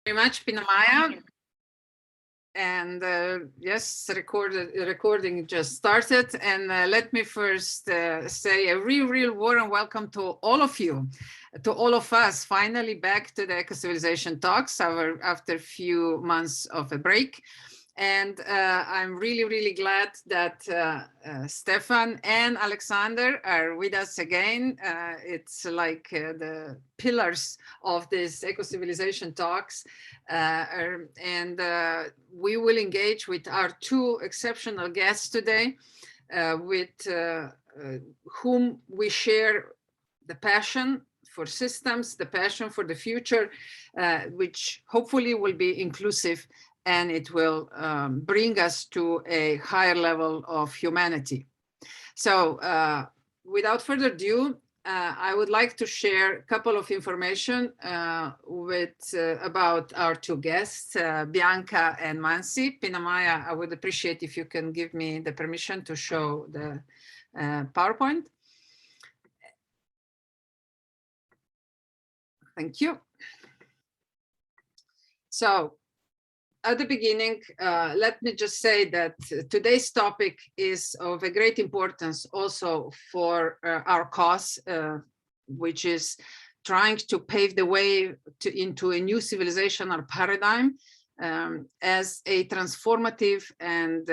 Very much, Pinamaya. And yes, recording just started. And let me first say a real warm welcome to all of you, to all of us, finally back to the Ecocivilisation Talks after a few months of a break. And I'm really glad that Stefan and Alexander are with us again. It's like the pillars of this Ecocivilisation Talks. And we will engage with our two exceptional guests today, with whom we share the passion for systems, the passion for the future, which hopefully will be inclusive, and it will bring us to a higher level of humanity. So without further ado, I would like to share a couple of information about our two guests, Bianca and Mansi. Pinamaya, I would appreciate if you can give me the permission to show the PowerPoint. Thank you. So, at the beginning, let me just say that today's topic is of a great importance also for our cause, which is trying to pave the way into a new civilizational paradigm as a transformative and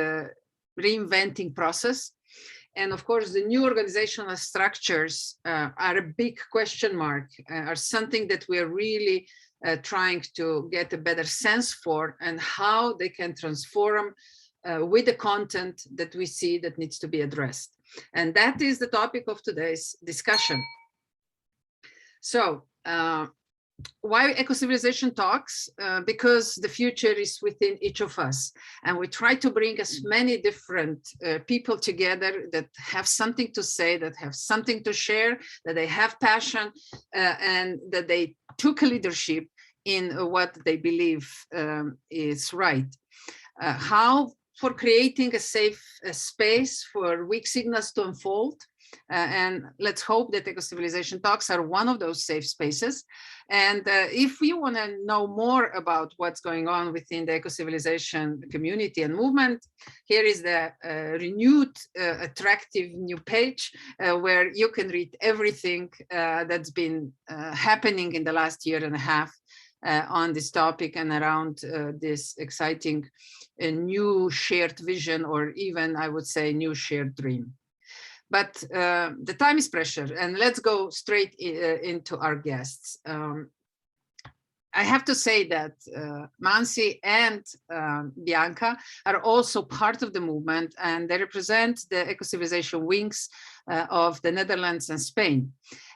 reinventing process. And of course, the new organizational structures are a big question mark, are something that we're really trying to get a better sense for, and how they can transform with the content that we see that needs to be addressed. And that is the topic of today's discussion. So why Ecocivilisation Talks? Because the future is within each of us, and we try to bring as many different people together that have something to say, that have something to share, that they have passion, and that they took a leadership in what they believe is right. How? For creating a safe space for weak signals to unfold. And let's hope that Ecocivilisation Talks are one of those safe spaces. And if you want to know more about what's going on within the Ecocivilisation community and movement, here is the renewed, attractive new page where you can read everything that's been happening in the last year and a half on this topic and around this exciting new shared vision, or even I would say new shared dream. But the time is precious, and let's go straight into our guests. I have to say that Mansi and Bianca are also part of the movement, and they represent the Ecocivilisation wings of the Netherlands and Spain.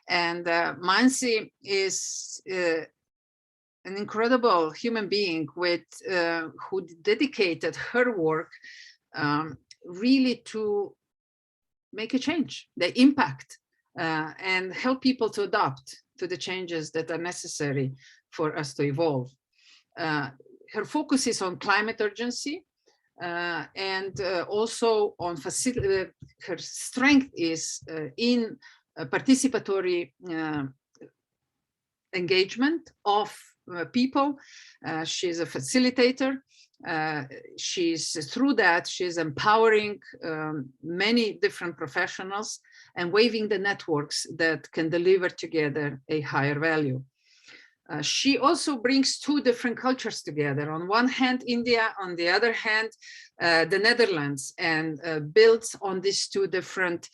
And Mansi is an incredible human being with who dedicated her work really to make a change, the impact, and help people to adapt to the changes that are necessary for us to evolve. Her focus is on climate urgency, and also on her strength is in participatory engagement of people. She's a facilitator. Through that, she's empowering many different professionals and weaving the networks that can deliver together a higher value. She also brings two different cultures together. On one hand, India, on the other hand, the Netherlands, and builds on these two different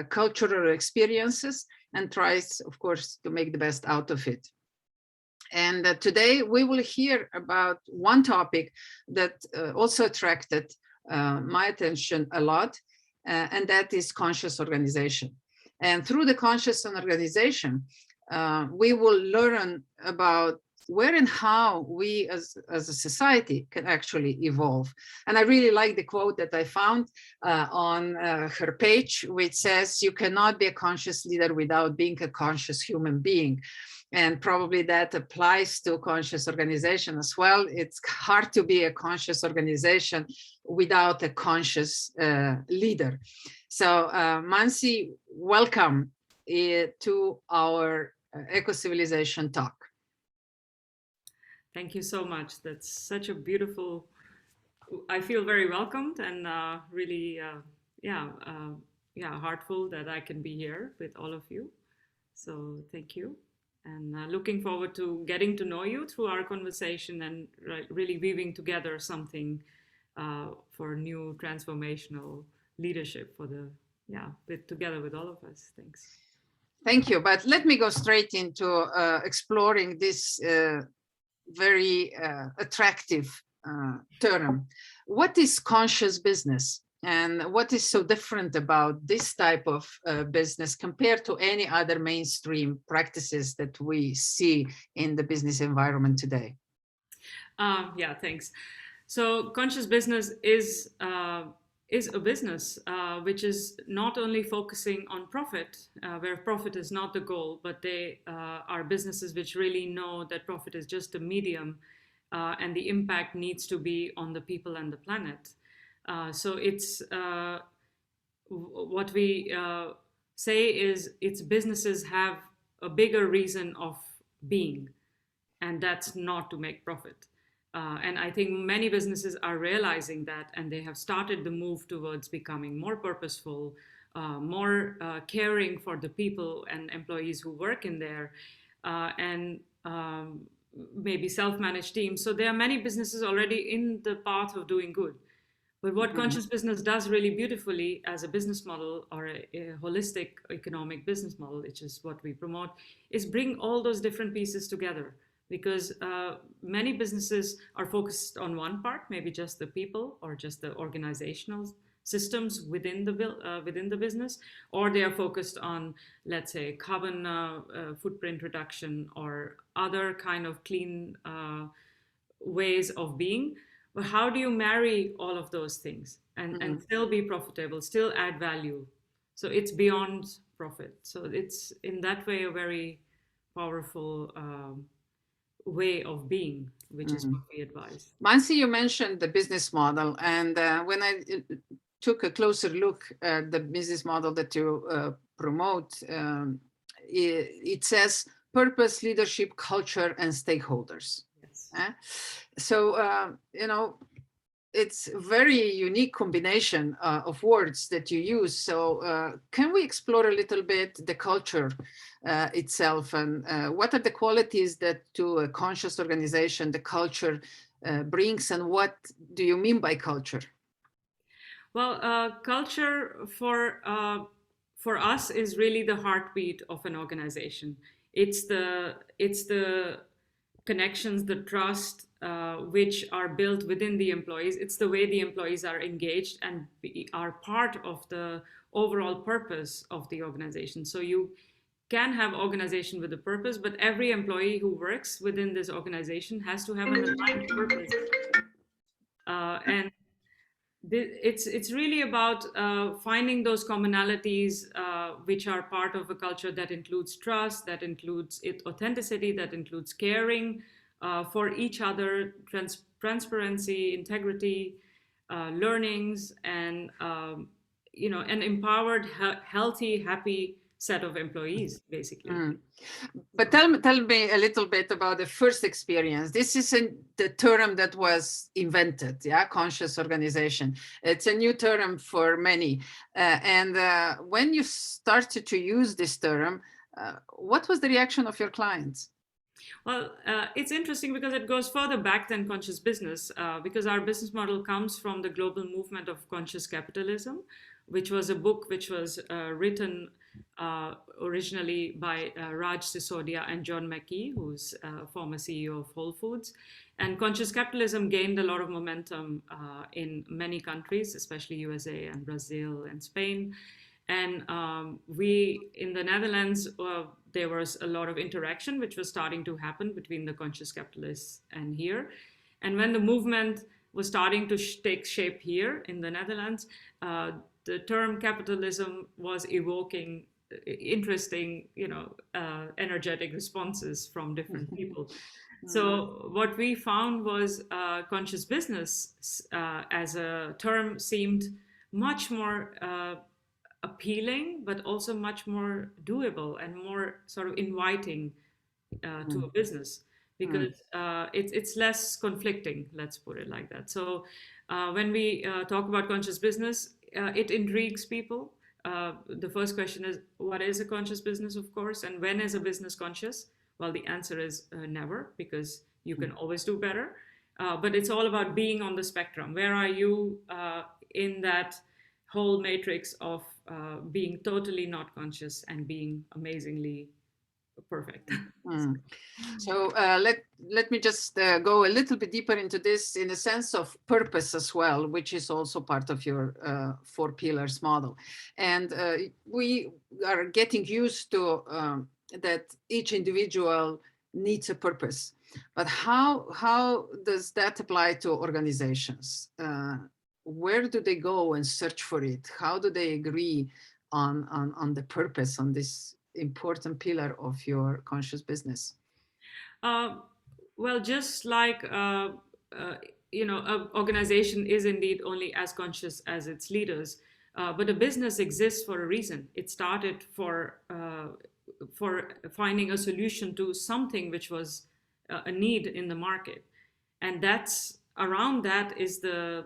cultural experiences and tries, of course, to make the best out of it. And today we will hear about one topic that also attracted my attention a lot, and that is conscious organization. And through the conscious organization, we will learn about where and how we as a society can actually evolve. And I really like the quote that I found on her page, which says, "You cannot be a conscious leader without being a conscious human being." And probably that applies to conscious organization as well. It's hard to be a conscious organization without a conscious leader. So Mansi, welcome to our Ecocivilisation talk. Thank you so much. That's such a beautiful, I feel very welcomed and really, yeah, yeah, heartful that I can be here with all of you. So thank you. And looking forward to getting to know you through our conversation and really weaving together something for new transformational leadership for the, yeah, together with all of us. Thanks. Thank you. But let me go straight into exploring this very attractive term. What is conscious business? And what is so different about this type of business compared to any other mainstream practices that we see in the business environment today? Yeah, thanks. So conscious business is a business which is not only focusing on profit, where profit is not the goal, but they are businesses which really know that profit is just a medium and the impact needs to be on the people and the planet. So it's what we say is its businesses have a bigger reason of being, and that's not to make profit. And I think many businesses are realizing that, and they have started the move towards becoming more purposeful, more caring for the people and employees who work in there, and maybe self-managed teams. So there are many businesses already in the path of doing good. But what conscious business does really beautifully as a business model or a holistic economic business model, which is what we promote, is bring all those different pieces together. Because many businesses are focused on one part, maybe just the people or just the organizational systems within the business, or they are focused on, let's say, carbon footprint reduction or other kind of clean ways of being. But how do you marry all of those things and still be profitable, still add value? So it's beyond profit. So it's in that way a very powerful way of being, which is what we advise. Mansi, you mentioned the business model, and when I took a closer look at the business model that you promote, it says purpose, leadership, culture, and stakeholders. Yes. So, you know, it's a very unique combination of words that you use. So can we explore a little bit the culture itself, and what are the qualities that to a conscious organization the culture brings, and what do you mean by culture? Well, culture for us is really the heartbeat of an organization. It's the connections, the trust, which are built within the employees. It's the way the employees are engaged and are part of the overall purpose of the organization. So you can have organization with a purpose, but every employee who works within this organization has to have an aligned purpose. And it's really about finding those commonalities which are part of a culture that includes trust, that includes authenticity, that includes caring for each other, transparency, integrity, learnings, and an empowered, healthy, happy set of employees, basically. But tell me a little bit about the first experience. This isn't the term that was invented, yeah, conscious organization. It's a new term for many. And when you started to use this term, what was the reaction of your clients? Well, it's interesting because it goes further back than conscious business, because our business model comes from the global movement of conscious capitalism, which was a book which was written originally by Raj Sisodia and John Mackey, who's former CEO of Whole Foods. And conscious capitalism gained a lot of momentum in many countries, especially USA and Brazil and Spain. And we, in the Netherlands, there was a lot of interaction which was starting to happen between the conscious capitalists and here. And when the movement was starting to take shape here in the Netherlands, the term capitalism was evoking interesting, energetic responses from different people. So what we found was conscious business as a term seemed much more appealing, but also much more doable and more sort of inviting to a business. because it's less conflicting, let's put it like that. So when we talk about conscious business, it intrigues people. The first question is, what is a conscious business, of course, and when is a business conscious? Well, the answer is never, because you can always do better. But it's all about being on the spectrum. Where are you in that whole matrix of being totally not conscious and being amazingly perfect? So let me just go a little bit deeper into this in the sense of purpose as well, which is also part of your 4 pillars model. And we are getting used to that each individual needs a purpose. But how does that apply to organizations? Where do they go and search for it? How do they agree on the purpose, on this important pillar of your conscious business? Well, just like an organization is indeed only as conscious as its leaders, but a business exists for a reason. It started for finding a solution to something which was a need in the market, and that's around that is the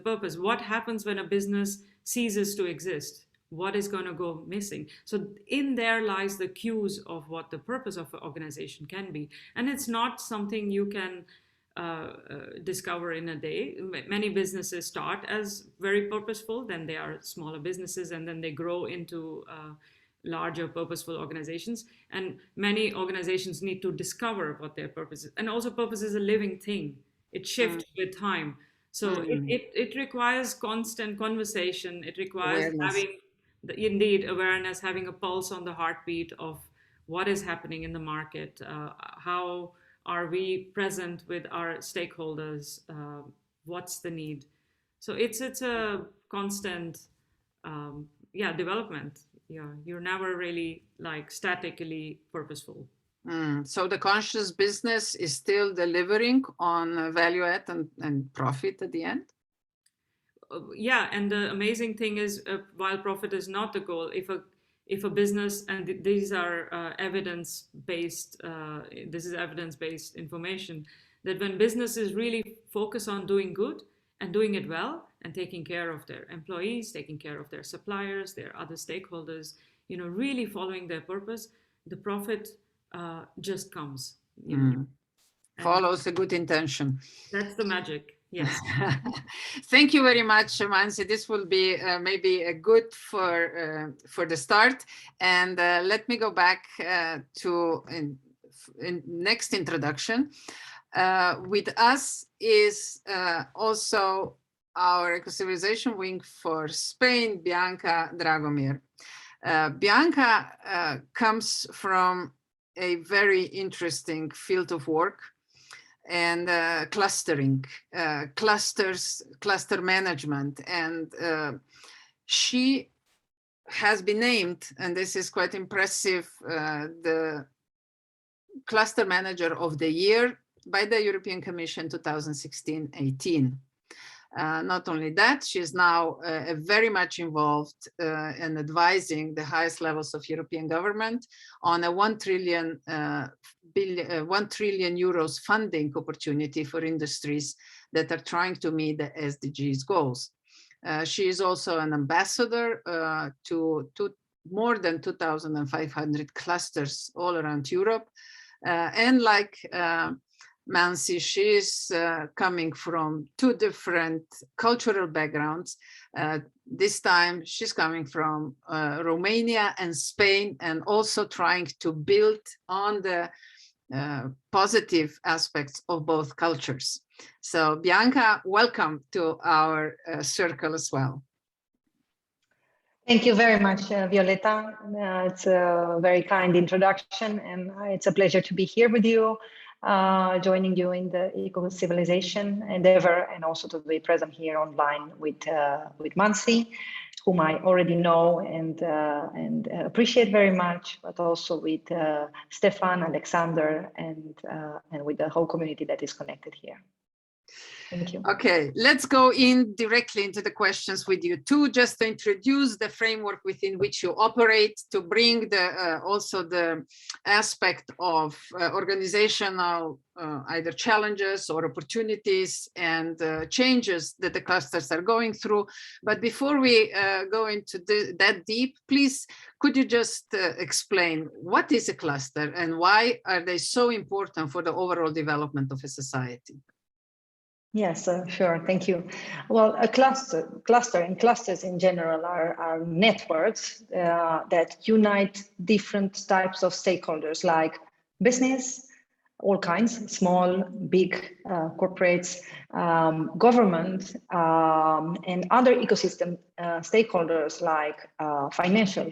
purpose. What happens when a business ceases to exist? What is going to go missing? So in there lies the cues of what the purpose of an organization can be. And it's not something you can discover in a day. Many businesses start as very purposeful, then they are smaller businesses, and then they grow into larger purposeful organizations. And many organizations need to discover what their purpose is. And also purpose is a living thing. It shifts with time. So it requires constant conversation. It requires Awareness. having indeed awareness, having a pulse on the heartbeat of what is happening in the market, how are we present with our stakeholders, what's the need. So it's a constant development. You're never really like statically purposeful. So the conscious business is still delivering on value add and profit at the end? And the amazing thing is, while profit is not the goal, if a business, and these are evidence-based, this is evidence-based information, that when businesses really focus on doing good and doing it well and taking care of their employees, taking care of their suppliers, their other stakeholders, really following their purpose, the profit just comes. Follows a good intention. That's the magic. Yes. Thank you very much, Mansi. This will be maybe a good for the start. And let me go back to in next introduction. With us is also our Ecocivilisation wing for Spain, Bianca Dragomir. Bianca comes from a very interesting field of work and clustering, cluster management. And she has been named, and this is quite impressive, the Cluster Manager of the Year by the European Commission 2016-18. Not only that, she is now very much involved in advising the highest levels of European government on a 1 trillion euros funding opportunity for industries that are trying to meet the SDGs goals. She is also an ambassador to more than 2,500 clusters all around Europe. And like Mansi, she is coming from 2 different cultural backgrounds. This time she's coming from Romania and Spain, and also trying to build on the positive aspects of both cultures. So Bianca, welcome to our circle as well. Thank you very much, Violeta. It's a very kind introduction, and it's a pleasure to be here with you, joining you in the Ecocivilisation endeavor, and also to be present here online with Mansi, whom I already know and appreciate very much, but also with Stefan, Alexander, and with the whole community that is connected here. Thank you. Okay, let's go in directly into the questions with you too, just to introduce the framework within which you operate, to bring the also the aspect of organizational either challenges or opportunities and changes that the clusters are going through. But before we go into that deep, please, could you just explain what is a cluster and why are they so important for the overall development of a society? Yes, sure. Thank you. Well, a cluster and clusters in general are networks that unite different types of stakeholders like business, all kinds, small, big corporates, government, and other ecosystem stakeholders like financial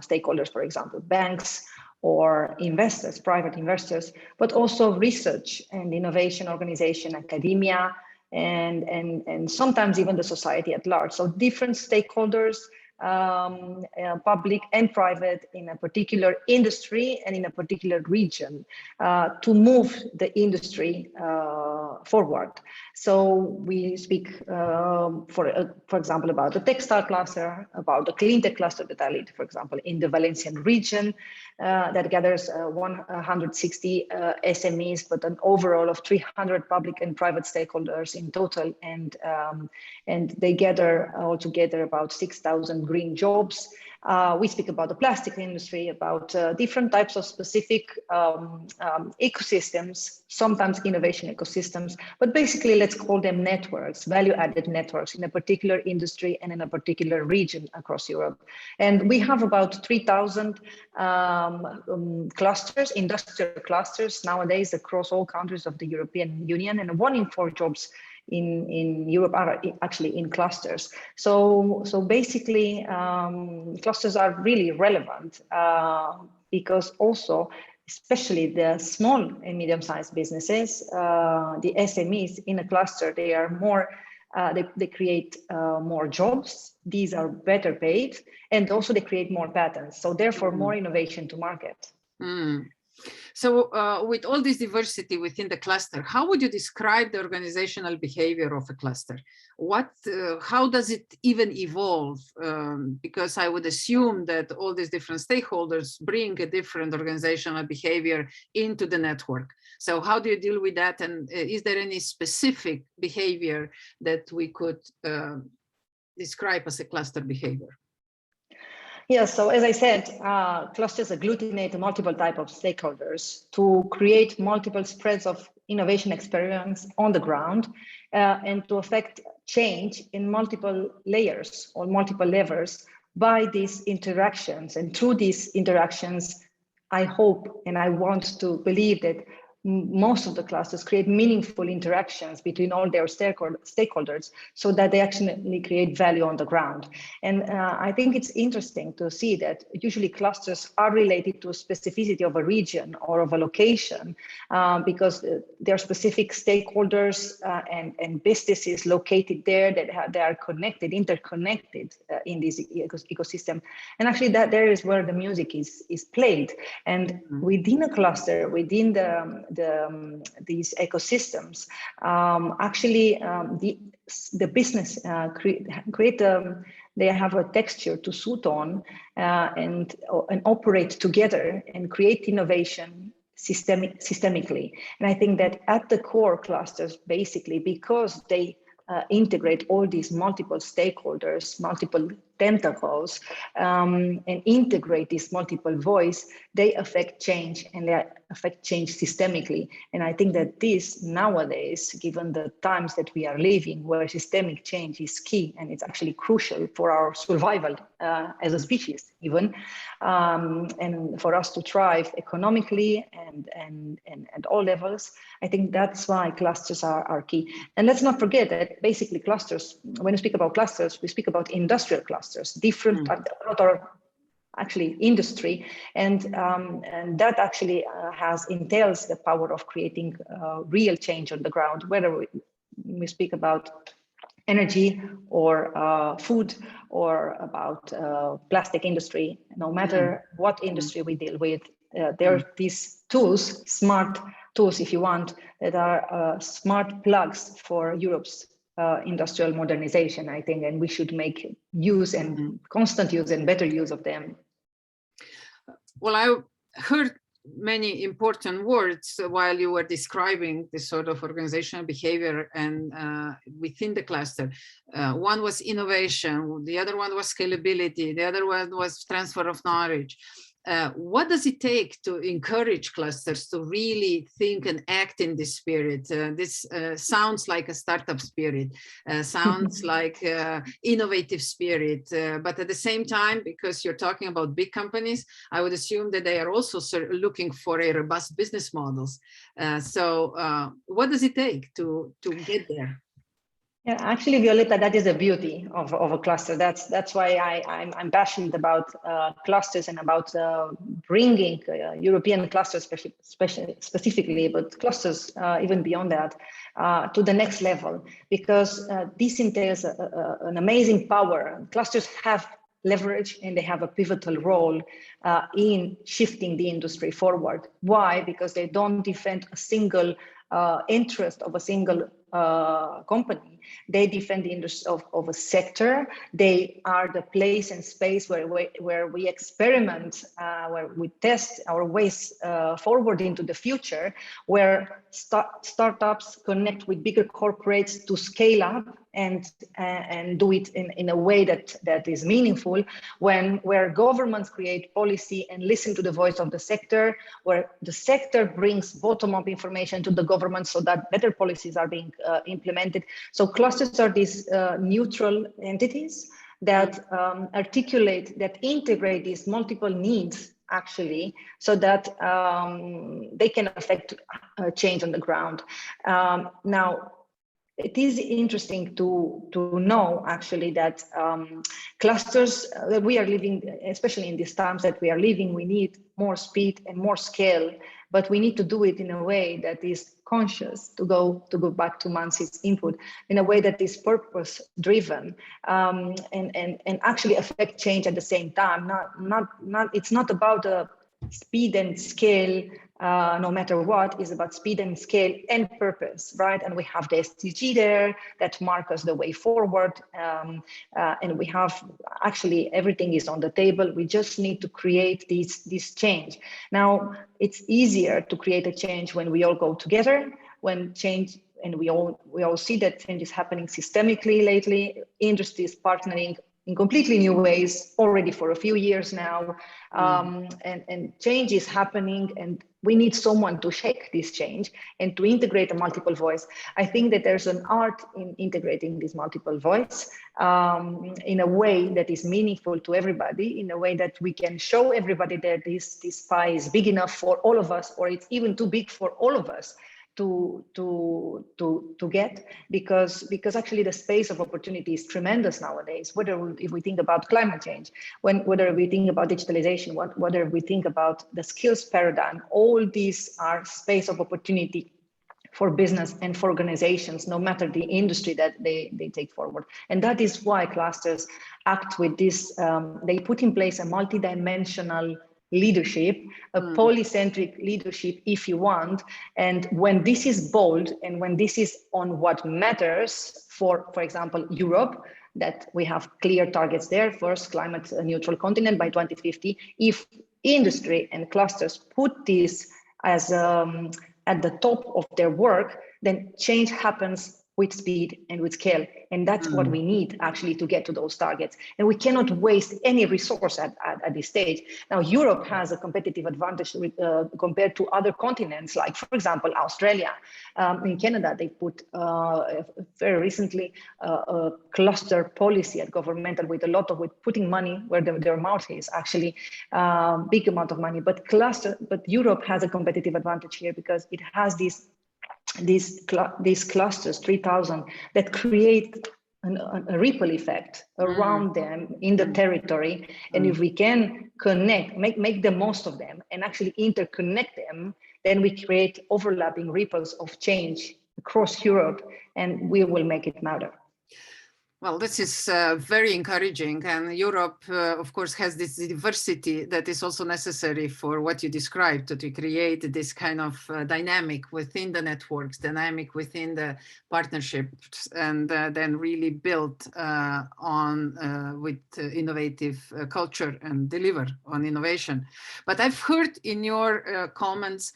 stakeholders, for example, banks, or investors, private investors, but also research and innovation organization, academia, and sometimes even the society at large. So different stakeholders, public and private, in a particular industry and in a particular region to move the industry forward. So we speak, for example, about the textile cluster, about the clean tech cluster that I lead, for example, in the Valencian region, that gathers 160 SMEs, but an overall of 300 public and private stakeholders in total, and they gather altogether about 6,000 green jobs. We speak about the plastic industry, about different types of specific ecosystems, sometimes innovation ecosystems, but basically let's call them networks, value-added networks in a particular industry and in a particular region across Europe. And we have about 3,000 clusters, industrial clusters nowadays across all countries of the European Union, and 1 in 4 jobs in Europe are actually in clusters. So basically, clusters are really relevant because also, especially the small and medium-sized businesses, the SMEs in a cluster, they are more, they create more jobs. These are better paid, and also they create more patents. So therefore, more innovation to market. So with all this diversity within the cluster, how would you describe the organizational behavior of a cluster? How does it even evolve? Because I would assume that all these different stakeholders bring a different organizational behavior into the network. So how do you deal with that? And is there any specific behavior that we could describe as a cluster behavior? Yes, so as I said, clusters agglutinate multiple types of stakeholders to create multiple spreads of innovation experience on the ground and to affect change in multiple layers or multiple levels by these interactions. And through these interactions, I hope and I want to believe that most of the clusters create meaningful interactions between all their stakeholders so that they actually create value on the ground. And I think it's interesting to see that usually clusters are related to a specificity of a region or of a location because there are specific stakeholders and businesses located there that they are connected, interconnected in this ecosystem. And actually that there is where the music is played. And within a cluster, within these ecosystems, actually the business they have a texture to suit on and operate together and create innovation systemically. And I think that at the core clusters, basically, because they integrate all these multiple stakeholders, multiple tentacles, and integrate this multiple voice, they affect change and they affect change systemically. And I think that this nowadays, given the times that we are living, where systemic change is key and it's actually crucial for our survival as a species, even, and for us to thrive economically and at all levels, I think that's why clusters are key. And let's not forget that basically clusters, when we speak about clusters, we speak about industrial clusters, different, or actually industry, and that actually entails the power of creating real change on the ground, whether we speak about energy or food or about plastic industry. No matter what industry we deal with, there are these tools, smart tools, if you want, that are smart plugs for Europe's industrial modernization, I think, and we should make use and constant use and better use of them. Well, I heard many important words while you were describing this sort of organizational behavior and within the cluster. One was innovation, the other one was scalability, the other one was transfer of knowledge. What does it take to encourage clusters to really think and act in this spirit? This sounds like a startup spirit, sounds like innovative spirit, but at the same time, because you're talking about big companies, I would assume that they are also looking for a robust business models. So what does it take to get there? Yeah, actually, Violeta, that is the beauty of a cluster. That's why I'm passionate about clusters and about bringing European clusters, specifically, but clusters even beyond that, to the next level, because this entails an amazing power. Clusters have leverage and they have a pivotal role in shifting the industry forward. Why? Because they don't defend a single interest of a single company. They defend the interest of a sector. They are the place and space where we experiment, where we test our ways forward into the future, where startups connect with bigger corporates to scale up and do it in a way that is meaningful, where governments create policy and listen to the voice of the sector, where the sector brings bottom-up information to the government so that better policies are being implemented. So clusters are these neutral entities that articulate, that integrate these multiple needs actually, so that they can affect change on the ground. Now, it is interesting to know actually that clusters that we are living, especially in these times that we are living, we need more speed and more scale, but we need to do it in a way that is conscious, to go back to Mansi's input, in a way that is purpose driven and actually affect change at the same time. It's not about speed and scale, no matter what, is about speed and scale and purpose, right? And we have the SDG there that mark us the way forward. And we have, actually, everything is on the table. We just need to create this change. Now, it's easier to create a change when we all go together, when change, and we all see that change is happening systemically lately. Industry is partnering in completely new ways already for a few years now, and change is happening, and we need someone to shake this change and to integrate a multiple voice. I think that there's an art in integrating this multiple voice in a way that is meaningful to everybody, in a way that we can show everybody that this pie is big enough for all of us, or it's even too big for all of us to get, because actually the space of opportunity is tremendous nowadays, if we think about climate change, whether we think about digitalization, whether we think about the skills paradigm, all these are space of opportunity for business and for organizations, no matter the industry that they take forward. And that is why clusters act with this, they put in place a multidimensional leadership, a polycentric leadership, if you want. And when this is bold, and when this is on what matters for example, Europe, that we have clear targets there, first climate neutral continent by 2050. If industry and clusters put this as at the top of their work, then change happens with speed and with scale. And that's what we need actually to get to those targets. And we cannot waste any resource at this stage. Now, Europe has a competitive advantage compared to other continents, like, for example, Australia. In Canada, they put very recently a cluster policy at governmental with putting money where their mouth is, actually big amount of money. But Europe has a competitive advantage here because it has these clusters, 3,000, that create a ripple effect around them in the territory. And if we can connect, make the most of them and actually interconnect them, then we create overlapping ripples of change across Europe, and we will make it matter. Well, this is very encouraging, and Europe, of course, has this diversity that is also necessary for what you described, to create this kind of dynamic within the networks, dynamic within the partnerships, and then really build on with innovative culture and deliver on innovation. But I've heard in your comments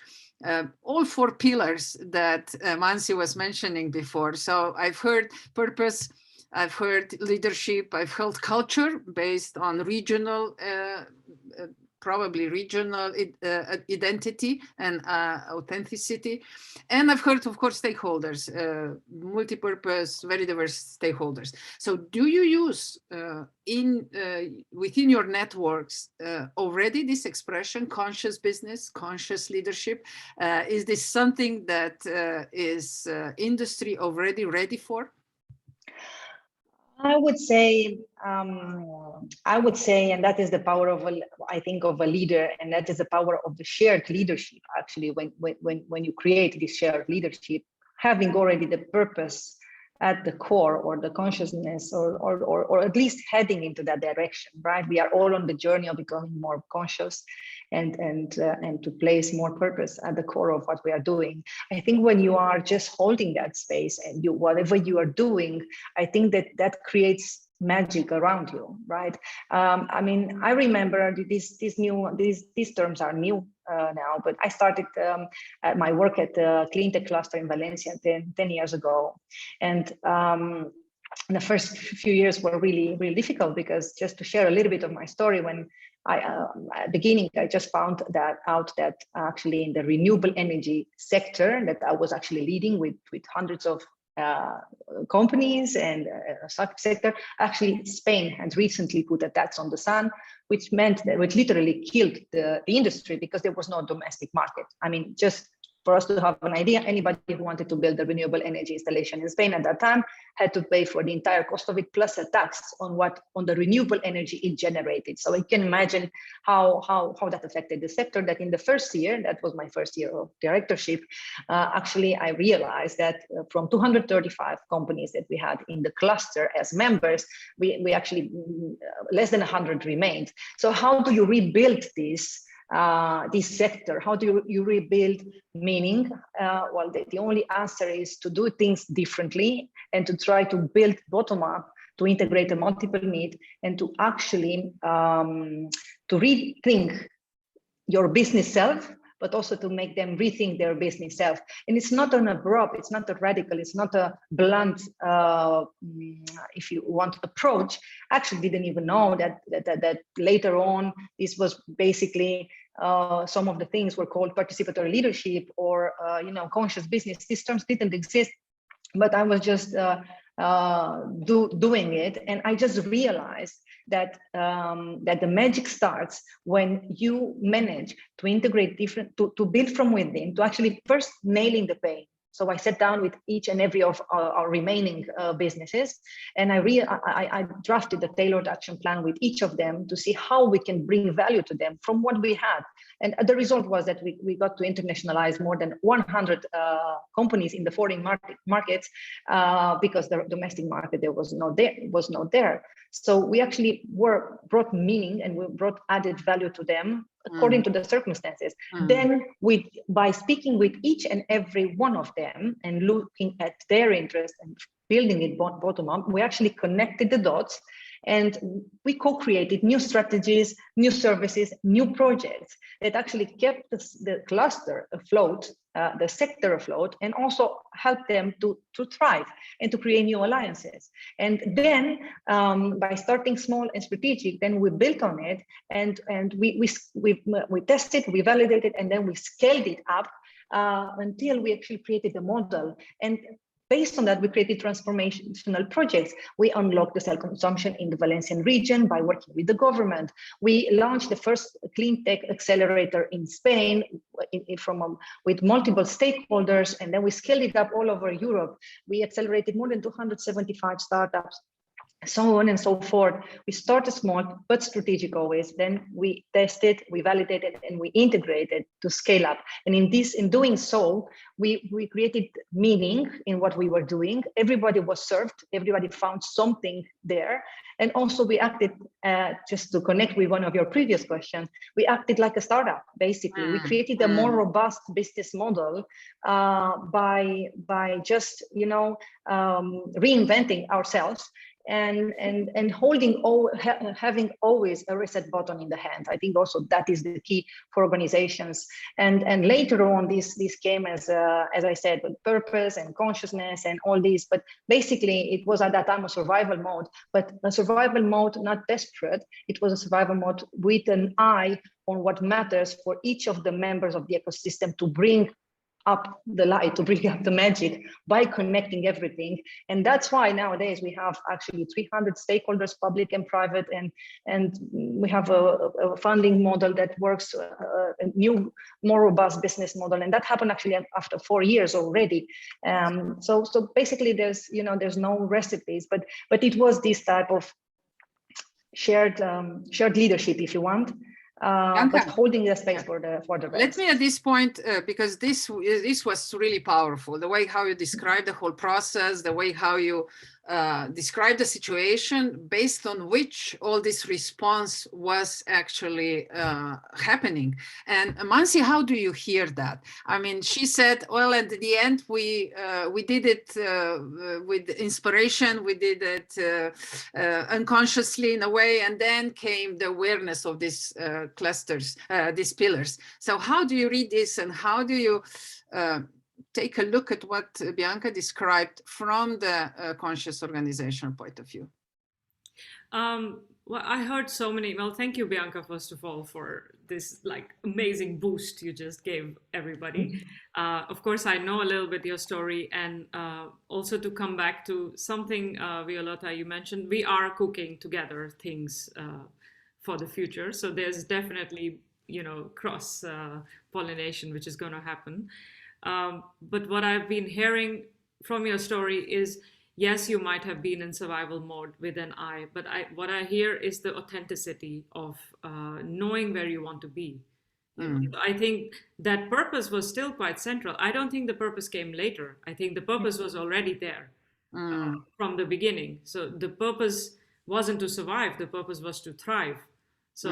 all four pillars that Mansi was mentioning before. So I've heard purpose, I've heard leadership, I've heard culture based on regional, probably regional identity and authenticity. And I've heard, of course, stakeholders, multi-purpose, very diverse stakeholders. So do you use within your networks already this expression, conscious business, conscious leadership? Is this something that is industry already ready for? I would say, and that is the power of I think of a leader, and that is the power of the shared leadership. Actually, when you create this shared leadership, having already the purpose at the core, or the consciousness, or at least heading into that direction, right? We are all on the journey of becoming more conscious, and to place more purpose at the core of what we are doing. I think when you are just holding that space, and whatever you are doing, I think that creates magic around you, right? I mean, I remember these terms are new now, but I started at my work at the clean tech cluster in Valencia 10 years ago, and the first few years were really, really difficult, because just to share a little bit of my story, when at the beginning, I just found out that actually in the renewable energy sector that I was actually leading with hundreds of companies and subsector, actually Spain had recently put a tax on the sun, which meant that it literally killed the industry, because there was no domestic market. I mean, just for us to have an idea, anybody who wanted to build a renewable energy installation in Spain at that time had to pay for the entire cost of it, plus a tax on the renewable energy it generated. So you can imagine how that affected the sector. That in the first year, that was my first year of directorship, actually I realized that from 235 companies that we had in the cluster as members, we actually less than 100 remained. So how do you rebuild this sector? How do you rebuild meaning? Well, the only answer is to do things differently, and to try to build bottom up, to integrate a multiple need, and to actually to rethink your business self, but also to make them rethink their business self. And it's not an abrupt, it's not a radical, it's not a blunt, if you want, approach. I actually didn't even know that later on, this was basically some of the things were called participatory leadership, or conscious business. These terms didn't exist, but I was just doing it, and I just realized that the magic starts when you manage to integrate different, to build from within, to actually first nailing the pain. So I sat down with each and every of our remaining businesses, and I drafted a tailored action plan with each of them to see how we can bring value to them from what we had. And the result was that we got to internationalize more than 100 companies in the foreign markets, because the domestic market was not there. So we actually brought meaning, and we brought added value to them according to the circumstances. Then by speaking with each and every one of them and looking at their interest and building it bottom up, we actually connected the dots, and we co-created new strategies, new services, new projects that actually kept the cluster afloat, the sector afloat, and also helped them to thrive and to create new alliances. And then by starting small and strategic, then we built on it, and we tested, we validated, and then we scaled it up until we actually created a model. And based on that, we created transformational projects. We unlocked the self-consumption in the Valencian region by working with the government. We launched the first clean tech accelerator in Spain with multiple stakeholders, and then we scaled it up all over Europe. We accelerated more than 275 startups so on and so forth. We started small, but strategic always. Then we tested, we validated, and we integrated to scale up. And in doing so, we created meaning in what we were doing. Everybody was served. Everybody found something there. And also we acted, just to connect with one of your previous questions, we acted like a startup, basically. We created a more robust business model by just, reinventing ourselves and having always a reset button in the hand. I think also that is the key for organizations. And later on, this came as I said, with purpose and consciousness and all these. But basically, it was at that time a survival mode, but a survival mode not desperate. It was a survival mode with an eye on what matters for each of the members of the ecosystem to bring up the light, to bring up the magic by connecting everything. And that's why nowadays we have actually 300 stakeholders, public and private, and we have a funding model that works, a new, more robust business model. And that happened actually after 4 years already. So basically there's no recipes, but it was this type of shared leadership, if you want. But holding the space for the rest. Let me at this point, because this was really powerful, the way how you describe the whole process, the way how you describe the situation based on which all this response was actually happening. And Mansi, how do you hear that? I mean, she said, well, at the end, we did it with inspiration, we did it unconsciously in a way, and then came the awareness of these clusters, these pillars. So how do you read this, and how do you take a look at what Bianca described from the conscious organizational point of view? Well, I heard so many. Well, thank you, Bianca, first of all, for this amazing boost you just gave everybody. Of course, I know a little bit your story, and also to come back to something, Violeta, you mentioned, we are cooking together things for the future. So there's definitely, cross pollination, which is going to happen. But what I've been hearing from your story is, yes, you might have been in survival mode with an eye, but what I hear is the authenticity of knowing where you want to be. I think that purpose was still quite central. I don't think the purpose came later. I think the purpose was already there from the beginning. So the purpose wasn't to survive, the purpose was to thrive. So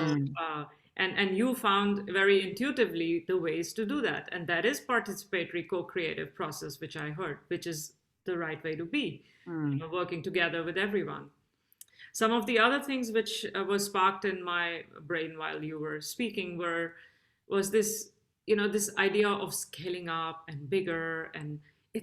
and you found very intuitively the ways to do that. And that is participatory co-creative process, which I heard, which is the right way to be, working together with everyone. Some of the other things which was sparked in my brain while you were speaking was this, this idea of scaling up and bigger. And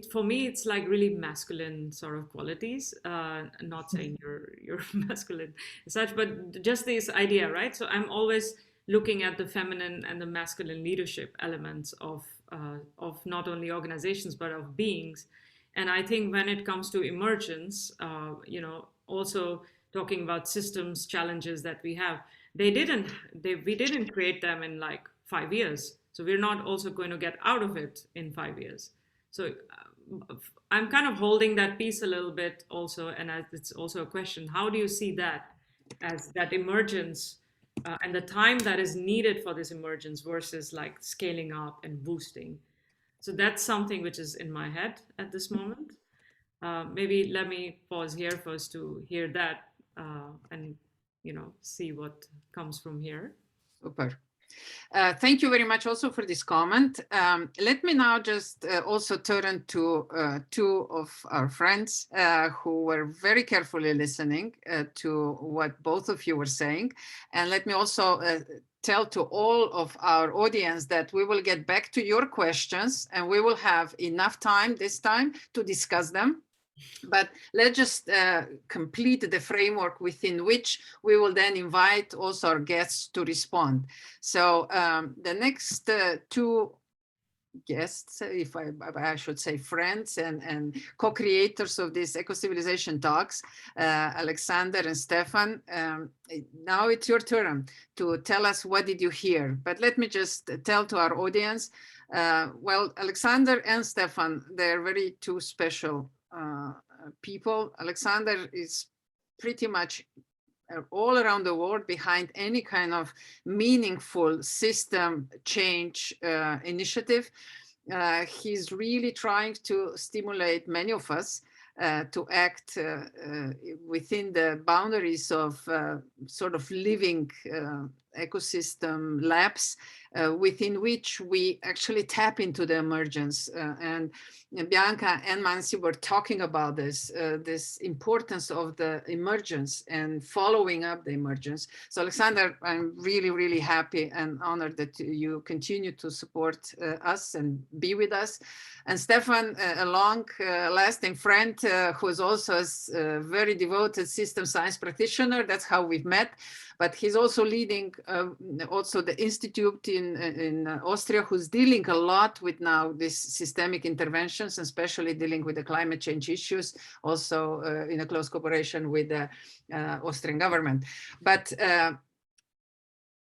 for me, it's like really masculine sort of qualities. Not saying you're masculine as such, but just this idea, right? So I'm always looking at the feminine and the masculine leadership elements of not only organizations, but of beings. And I think when it comes to emergence, also talking about systems challenges that we have, we didn't create them in 5 years. So we're not also going to get out of it in 5 years. So I'm kind of holding that piece a little bit also. And it's also a question, how do you see that as that emergence and the time that is needed for this emergence versus scaling up and boosting? So that's something which is in my head at this moment. Maybe let me pause here first to hear that and see what comes from here. Super. Thank you very much also for this comment. Let me now just also turn to two of our friends who were very carefully listening to what both of you were saying. And let me also tell to all of our audience that we will get back to your questions and we will have enough time this time to discuss them. But let's just complete the framework within which we will then invite also our guests to respond. So the next two guests, if I should say friends and co-creators of this Ecocivilisation talks, Alexander and Stefan, now it's your turn to tell us what did you hear. But let me just tell to our audience, well, Alexander and Stefan, they're very two special people. Alexander is pretty much all around the world behind any kind of meaningful system change initiative. He's really trying to stimulate many of us to act within the boundaries of sort of living ecosystem labs within which we actually tap into the emergence. And Bianca and Mansi were talking about this, this importance of the emergence and following up the emergence. So Alexander, I'm really, really happy and honored that you continue to support us and be with us. And Stefan, a long-lasting friend who is also a very devoted system science practitioner. That's how we've met. But he's also leading also the institute in Austria, who's dealing a lot with now these systemic interventions, and especially dealing with the climate change issues, also in a close cooperation with the Austrian government. But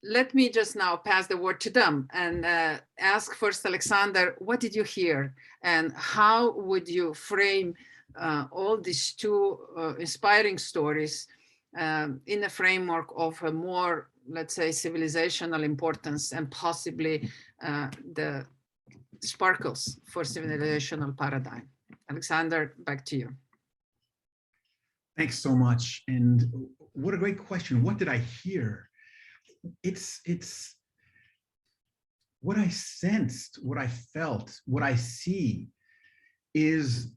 let me just now pass the word to them and ask first, Alexander, what did you hear? And how would you frame all these two inspiring stories in a framework of a more, let's say, civilizational importance and possibly the sparkles for civilizational paradigm? Alexander, back to you. Thanks so much. And what a great question. What did I hear? It's what I sensed, what I felt, what I see is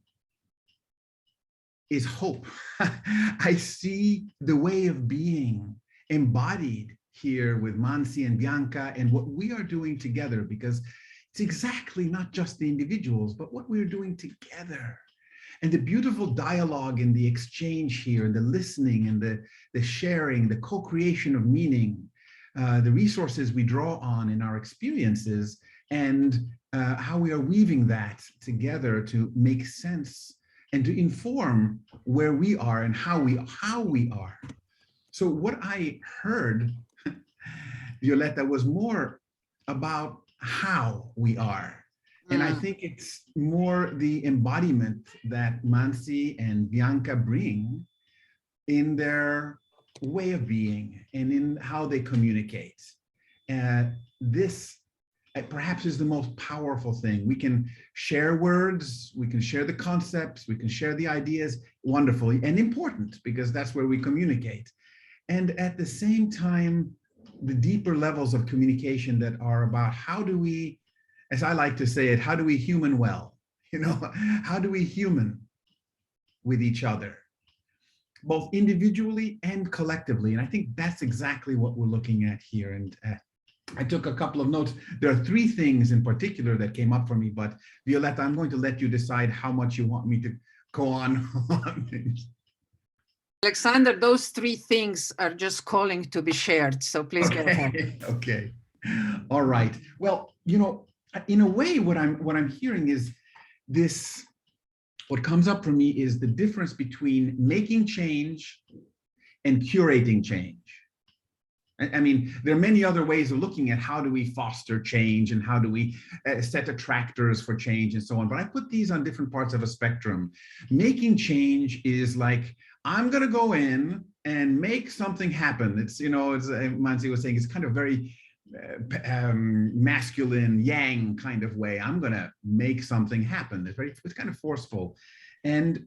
hope. I see the way of being embodied here with Mansi and Bianca and what we are doing together, because it's exactly not just the individuals, but what we're doing together. And the beautiful dialogue and the exchange here, and the listening and the sharing, the co-creation of meaning, the resources we draw on in our experiences, and how we are weaving that together to make sense and to inform where we are and how we are. So what I heard, Violeta, was more about how we are. And I think it's more the embodiment that Mansi and Bianca bring in their way of being and in how they communicate. This perhaps is the most powerful thing. We can share words, we can share the concepts, we can share the ideas, wonderfully, and important, because that's where we communicate. And at the same time, the deeper levels of communication that are about how do we, as I like to say it, how do we human well? You know, how do we human with each other, both individually and collectively? And I think that's exactly what we're looking at here. And I took a couple of notes. There are three things in particular that came up for me, but Violeta, I'm going to let you decide how much you want me to go on. Alexander, those three things are just calling to be shared. So please go ahead. Okay. All right. Well, you know, in a way, what I'm hearing is this, what comes up for me is the difference between making change and curating change. I mean, there are many other ways of looking at how do we foster change and how do we set attractors for change and so on. But I put these on different parts of a spectrum. Making change is like, I'm going to go in and make something happen. It's, you know, as Mansi was saying, it's kind of very masculine, yang kind of way. I'm going to make something happen. It's kind of forceful. And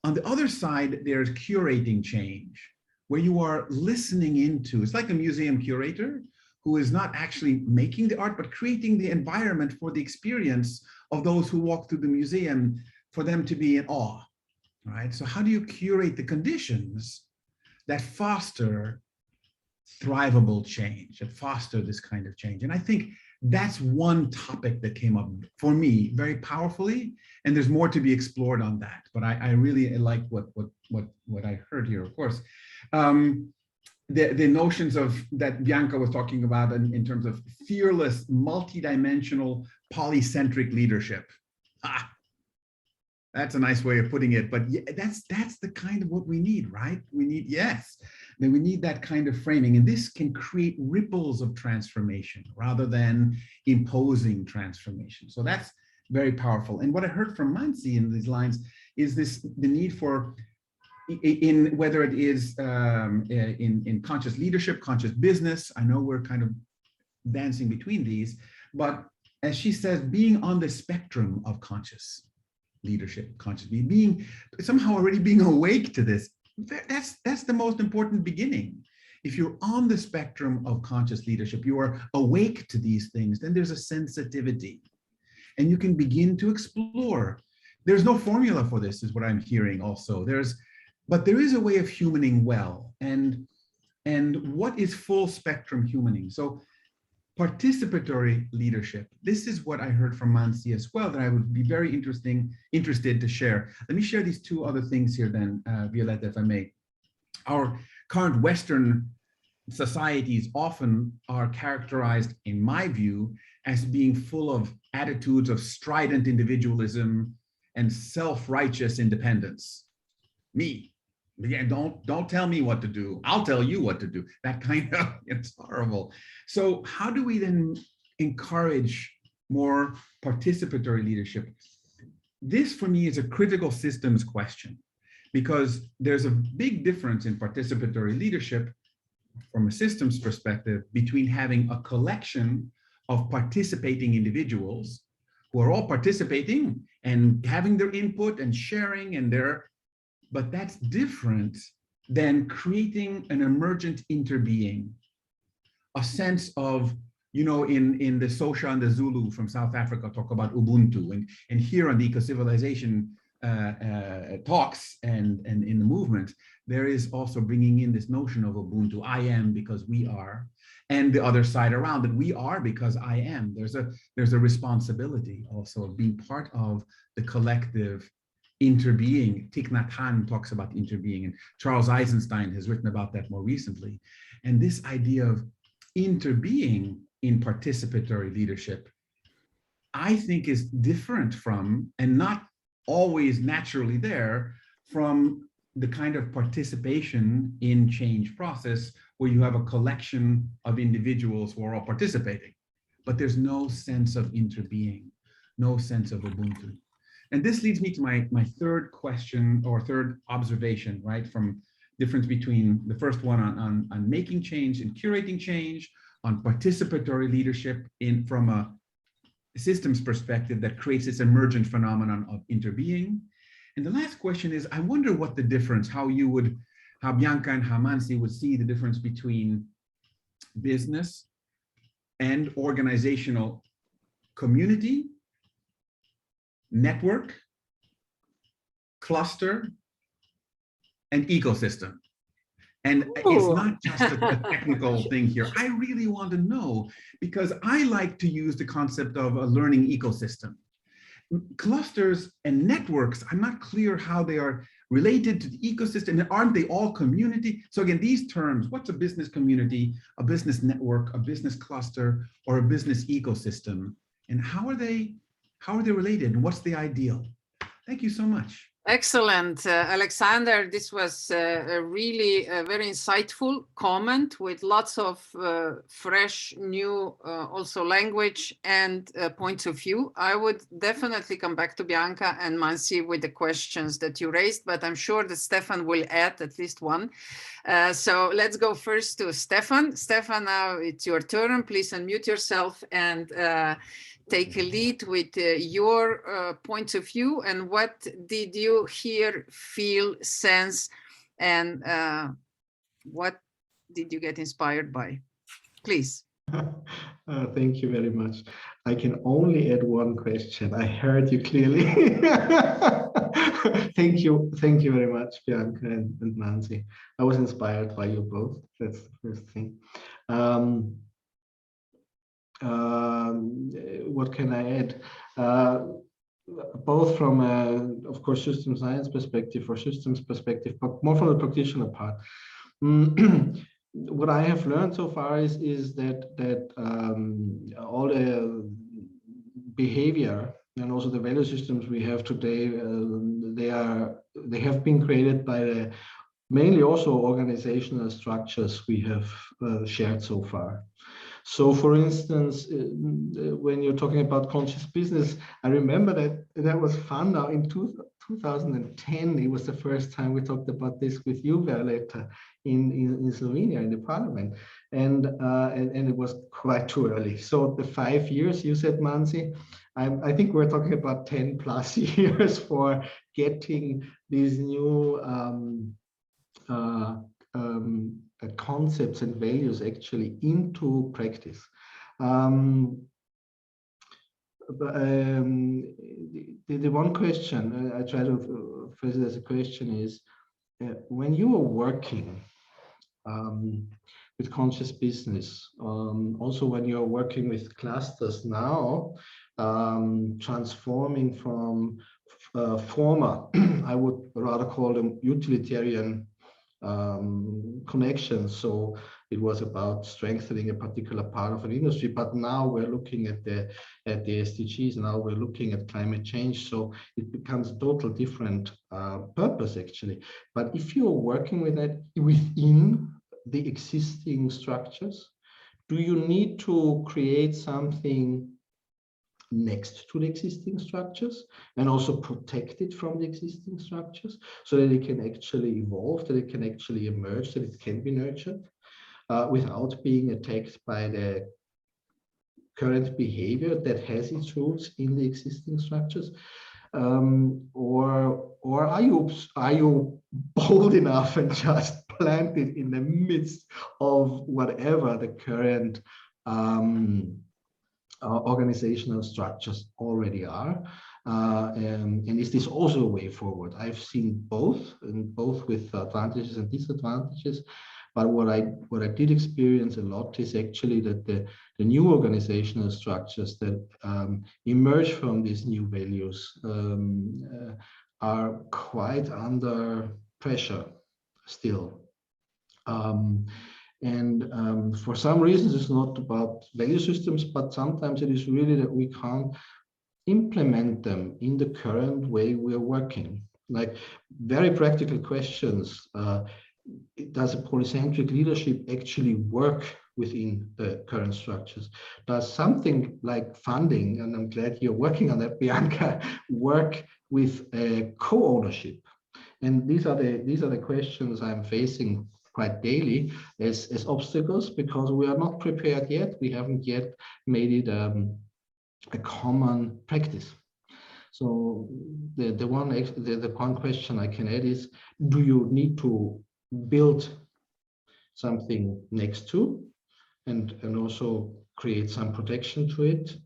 on the other side, there's curating change, where you are listening into, it's like a museum curator who is not actually making the art, but creating the environment for the experience of those who walk through the museum, for them to be in awe, right? So how do you curate the conditions that foster thrivable change, that foster this kind of change? And I think that's one topic that came up for me very powerfully, and there's more to be explored on that. But I really like what I heard here, of course. The notions of that Bianca was talking about in terms of fearless, multidimensional, polycentric leadership. That's a nice way of putting it, but yeah, that's the kind of what we need, right? We need, yes, then we need that kind of framing, and this can create ripples of transformation rather than imposing transformation. So that's very powerful. And what I heard from Mansi in these lines is the need for in whether it is in conscious leadership, conscious business. I know we're kind of dancing between these, but as she says, being on the spectrum of conscious leadership, conscious being somehow already being awake to this, that's the most important beginning. If you're on the spectrum of conscious leadership, you are awake to these things, then there's a sensitivity and you can begin to explore. There's no formula for this, is what I'm hearing also. But there is a way of humaning well. And what is full spectrum humaning? So participatory leadership, this is what I heard from Mansi as well, that I would be very interested to share. Let me share these two other things here then, Violeta, if I may. Our current Western societies often are characterized, in my view, as being full of attitudes of strident individualism and self-righteous independence. Me, yeah, don't tell me what to do. I'll tell you what to do. That kind of, it's horrible. So how do we then encourage more participatory leadership? This for me is a critical systems question, because there's a big difference in participatory leadership from a systems perspective between having a collection of participating individuals who are all participating and having their input and sharing and but that's different than creating an emergent interbeing, a sense of, you know, in the Xhosa and the Zulu from South Africa talk about Ubuntu, and here on the Ecocivilisation talks and in the movement, there is also bringing in this notion of Ubuntu. I am because we are, and the other side around, that we are because I am. There's a responsibility also of being part of the collective interbeing. Thich Nhat Hanh talks about interbeing, and Charles Eisenstein has written about that more recently. And this idea of interbeing in participatory leadership, I think, is different from, and not always naturally there, from the kind of participation in change process where you have a collection of individuals who are all participating, but there's no sense of interbeing, no sense of Ubuntu. And this leads me to my third question, or third observation, right? From difference between the first one on making change and curating change, on participatory leadership from a systems perspective that creates this emergent phenomenon of interbeing. And the last question is, I wonder what the difference, how Bianca and how Mansi would see the difference between business and organizational community, network, cluster, and ecosystem. And it's not just a technical thing here. I really want to know, because I like to use the concept of a learning ecosystem. Clusters and networks, I'm not clear how they are related to the ecosystem. Aren't they all community? So again, these terms, what's a business community, a business network, a business cluster, or a business ecosystem? And how are they related? And what's the ideal? Thank you so much. Excellent, Alexander. This was a really very insightful comment with lots of fresh, new, also language and points of view. I would definitely come back to Bianca and Mansi with the questions that you raised, but I'm sure that Stefan will add at least one. So let's go first to Stefan. Stefan, now it's your turn. Please unmute yourself and take a lead with your points of view, and what did you hear, feel, sense, and what did you get inspired by? Please. Thank you very much. I can only add one question. I heard you clearly. Thank you very much, Bianca and Mansi. I was inspired by you both. That's the first thing. What can I add? Both from of course, system science perspective or systems perspective, but more from the practitioner part. What I have learned so far is that all the behavior and also the value systems we have today, they have been created by the mainly also organizational structures we have shared so far. So for instance, when you're talking about conscious business, I remember that was fun now in 2010. It was the first time we talked about this with you, Violeta, in Slovenia, in the parliament. And it was quite too early. So the 5 years you said, Mansi, I think we're talking about 10 plus years for getting these new concepts and values actually into practice. The one question I try to phrase it as a question is, when you are working with conscious business, also when you're working with clusters now, transforming from former, I would rather call them utilitarian connections. So it was about strengthening a particular part of an industry, but now we're looking at the SDGs. Now we're looking at climate change. So it becomes a total different purpose actually. But if you're working with that within the existing structures, do you need to create something next to the existing structures and also protect it from the existing structures so that it can actually evolve, that it can actually emerge, that it can be nurtured without being attacked by the current behavior that has its roots in the existing structures? Or are you bold enough and just plant it in the midst of whatever the current organizational structures already are, and is this also a way forward? I've seen both, and both with advantages and disadvantages. But what I did experience a lot is actually that the new organizational structures that emerge from these new values are quite under pressure still. For some reasons, it's not about value systems, but sometimes it is really that we can't implement them in the current way we're working. Like very practical questions. Does a polycentric leadership actually work within the current structures? Does something like funding, and I'm glad you're working on that, Bianca, work with co-ownership? And these are the questions I'm facing quite daily as obstacles, because we are not prepared yet. We haven't yet made it a common practice. So the one question I can add is, do you need to build something next to and also create some protection to it?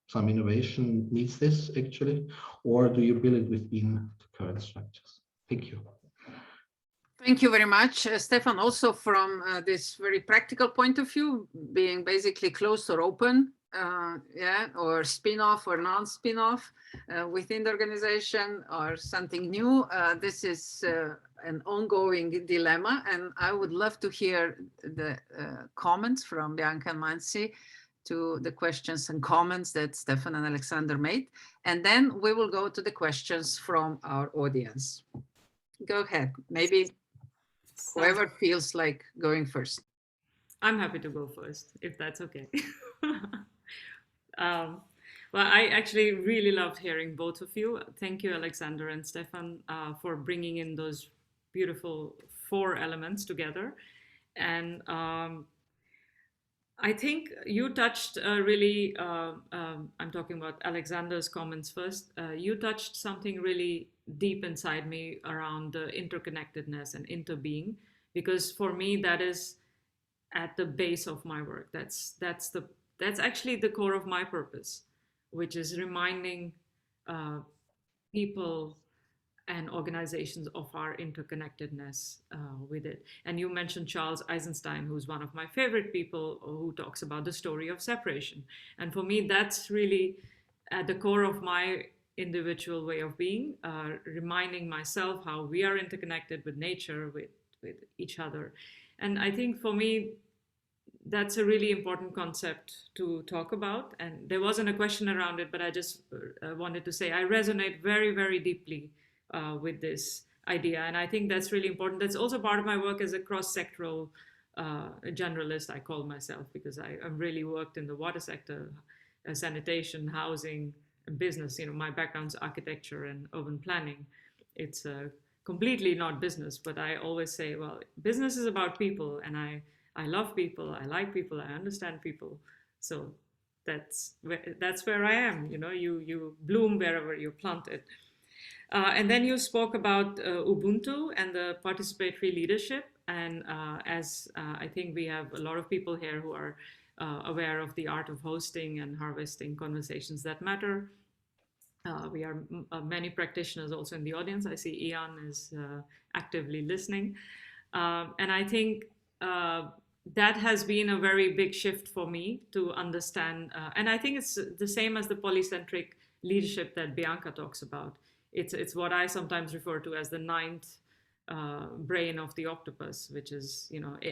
Some innovation needs this actually, or do you build it within the current structures? Thank you. Thank you very much, Stefan. Also from this very practical point of view, being basically closed or open, or spin-off or non-spin-off within the organization, or something new. This is an ongoing dilemma, and I would love to hear the comments from Bianca and Mansi to the questions and comments that Stefan and Alexander made. And then we will go to the questions from our audience. Go ahead. Maybe whoever feels like going first. I'm happy to go first, if that's okay. Well, I actually really loved hearing both of you. Thank you, Alexander and Stefan, for bringing in those beautiful 4 elements together. And I think you touched really, I'm talking about Alexander's comments first. You touched something really deep inside me around the interconnectedness and interbeing, because for me, that is at the base of my work. That's actually the core of my purpose, which is reminding people and organizations of our interconnectedness with it. And you mentioned Charles Eisenstein, who's one of my favorite people, who talks about the story of separation. And for me, that's really at the core of my individual way of being, reminding myself how we are interconnected with nature, with each other. And I think for me, that's a really important concept to talk about. And there wasn't a question around it, but I just wanted to say I resonate very, very deeply with this idea. And I think that's really important. That's also part of my work as a cross-sectoral a generalist, I call myself, because I've really worked in the water sector, sanitation, housing, and business. My background's architecture and urban planning. It's completely not business, but I always say, well, business is about people, and I love people, I like people, I understand people. So that's where I am. You bloom wherever you're planted. And then you spoke about Ubuntu and the participatory leadership. And as I think we have a lot of people here who are aware of the art of hosting and harvesting conversations that matter. We are many practitioners also in the audience. I see Ian is actively listening. And I think that has been a very big shift for me to understand. And I think it's the same as the polycentric leadership that Bianca talks about. It's what I sometimes refer to as the ninth brain of the octopus, which is,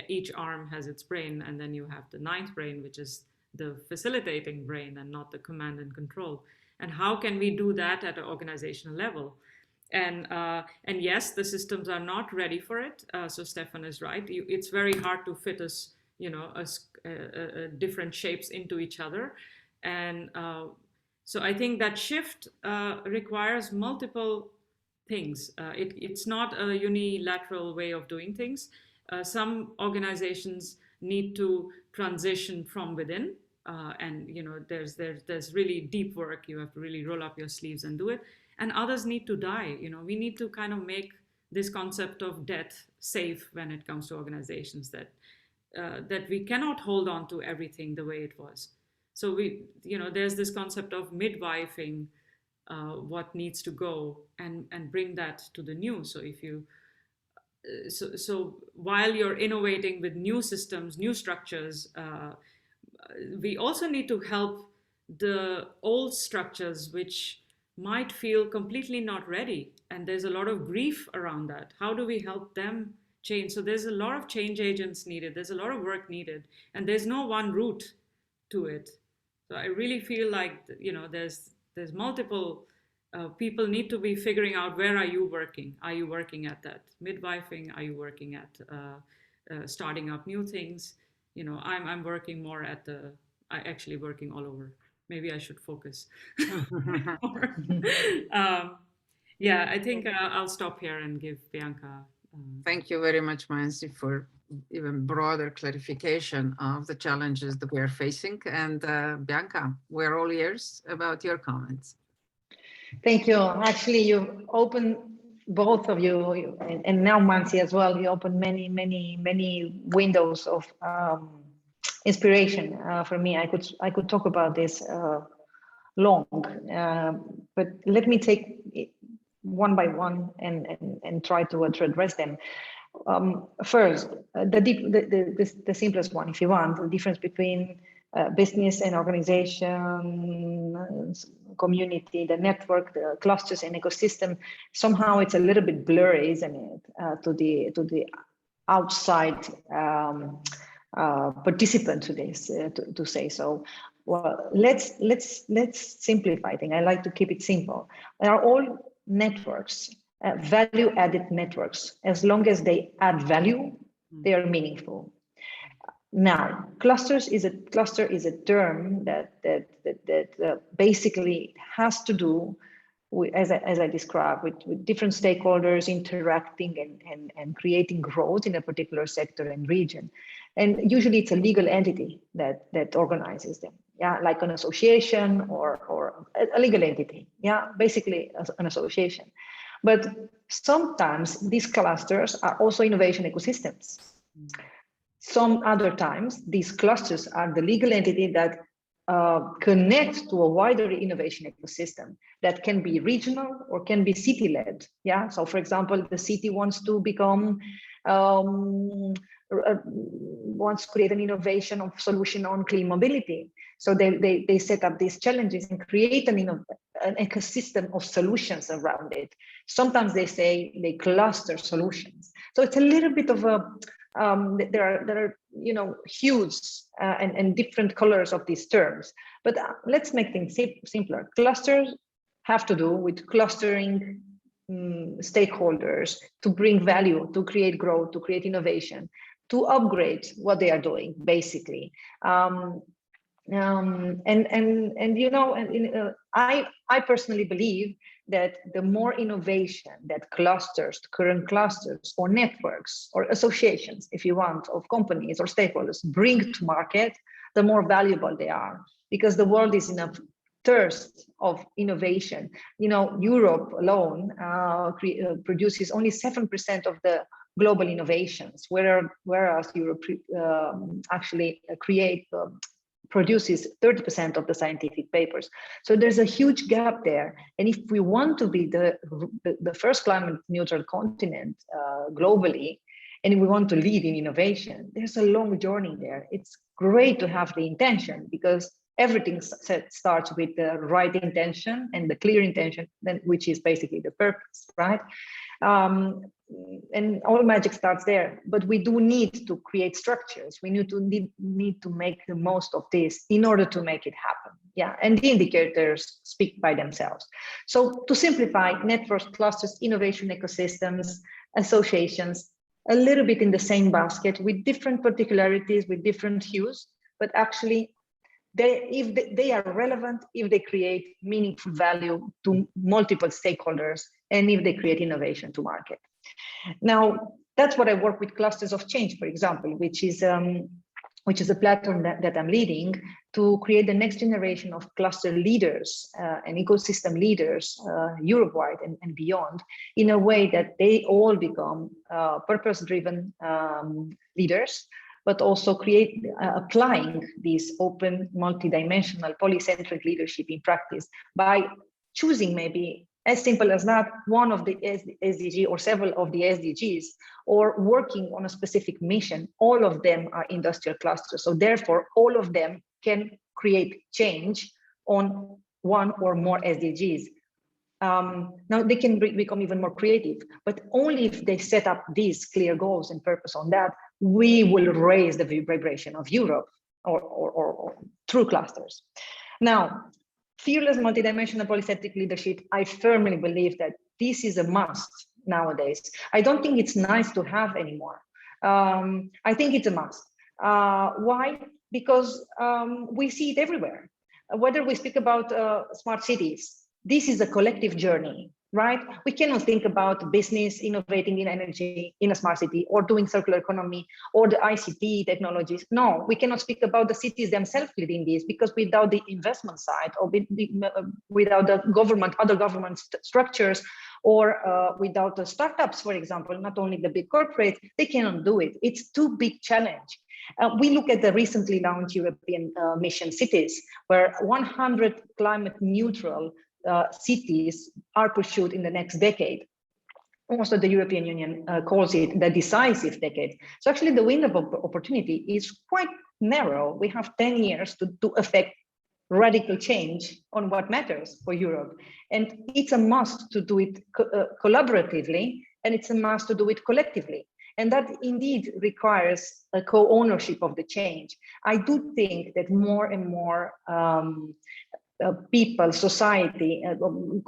each arm has its brain, and then you have the ninth brain, which is the facilitating brain and not the command and control. And how can we do that at an organizational level? And yes, the systems are not ready for it. So Stefan is right. It's very hard to fit us, different shapes into each other. And so I think that shift requires multiple things. It's not a unilateral way of doing things. Some organizations need to transition from within. And there's really deep work. You have to really roll up your sleeves and do it. And others need to die. We need to kind of make this concept of death safe when it comes to organizations, that we cannot hold on to everything the way it was. So there's this concept of midwifing what needs to go and bring that to the new. So if you so while you're innovating with new systems, new structures, we also need to help the old structures which might feel completely not ready. And there's a lot of grief around that. How do we help them change? So there's a lot of change agents needed. There's a lot of work needed. And there's no one route to it. So I really feel like, there's multiple people need to be figuring out, where are you working? Are you working at that midwifing? Are you working at starting up new things? I'm working more at I actually working all over. Maybe I should focus. Yeah, I think I'll stop here and give Bianca. Thank you very much, Mansi, for even broader clarification of the challenges that we are facing. And Bianca, we're all ears about your comments. Thank you. Actually, you opened, both of you, and now Mansi as well, you opened many, many, many windows of inspiration for me. I could talk about this long, but let me take it one by one and try to address them. First, the simplest one, if you want, the difference between business and organization, community, the network, the clusters and ecosystem. Somehow it's a little bit blurry, isn't it, to the outside participant to this, to say so. Well, let's simplify things. I like to keep it simple. They are all networks, value-added networks. As long as they add value, they are meaningful. Now, cluster is a term that basically has to do with, as I described, with different stakeholders interacting and creating growth in a particular sector and region. And usually it's a legal entity that organizes them. Yeah, like an association or a legal entity. Yeah, basically an association. But sometimes these clusters are also innovation ecosystems. Some other times, these clusters are the legal entity that connect to a wider innovation ecosystem that can be regional or can be city-led. Yeah. So, for example, the city wants to become wants to create an innovation of solution on clean mobility. So they set up these challenges and create an ecosystem of solutions around it. Sometimes they say they cluster solutions. So it's a little bit of a there are hues and different colors of these terms. But let's make things simpler. Clusters have to do with clustering stakeholders to bring value, to create growth, to create innovation. to upgrade what they are doing, basically. I personally believe that the more innovation that clusters, current clusters or networks or associations, if you want, of companies or stakeholders bring to market, the more valuable they are, because the world is in a thirst of innovation. Europe alone produces only 7% of the global innovations, whereas Europe actually produces 30% of the scientific papers. So there's a huge gap there. And if we want to be the first climate neutral continent globally, and if we want to lead in innovation, there's a long journey there. It's great to have the intention, because everything starts with the right intention and the clear intention, which is basically the purpose, right? And all magic starts there, but we do need to create structures. We need to make the most of this in order to make it happen. Yeah, and the indicators speak by themselves. So to simplify, networks, clusters, innovation ecosystems, associations, a little bit in the same basket with different particularities, with different hues, but actually if they are relevant, if they create meaningful value to multiple stakeholders, and if they create innovation to market. Now, that's what I work with clusters of change, for example, which is a platform that I'm leading to create the next generation of cluster leaders and ecosystem leaders, Europe-wide and beyond, in a way that they all become purpose-driven leaders, but also applying this open, multidimensional, polycentric leadership in practice by choosing maybe as simple as that, one of the SDG or several of the SDGs, or working on a specific mission. All of them are industrial clusters. So therefore, all of them can create change on one or more SDGs. Now they can become even more creative, but only if they set up these clear goals and purpose on that, we will raise the vibration of Europe or through clusters. Now, fearless multidimensional polycentric leadership, I firmly believe that this is a must nowadays. I don't think it's nice to have anymore. I think it's a must. Why? Because we see it everywhere. Whether we speak about smart cities, this is a collective journey, right? We cannot think about business innovating in energy in a smart city or doing circular economy or the ICT technologies. No, we cannot speak about the cities themselves leading this, because without the investment side or without the government, other government structures, or without the startups, for example, not only the big corporates, they cannot do it. It's too big challenge. We look at the recently launched European mission cities, where 100 climate neutral cities are pursued in the next decade. Also, the European Union calls it the decisive decade. So actually the window of opportunity is quite narrow. We have 10 years to affect radical change on what matters for Europe. And it's a must to do it collaboratively, and it's a must to do it collectively. And that indeed requires a co-ownership of the change. I do think that more and more people, society,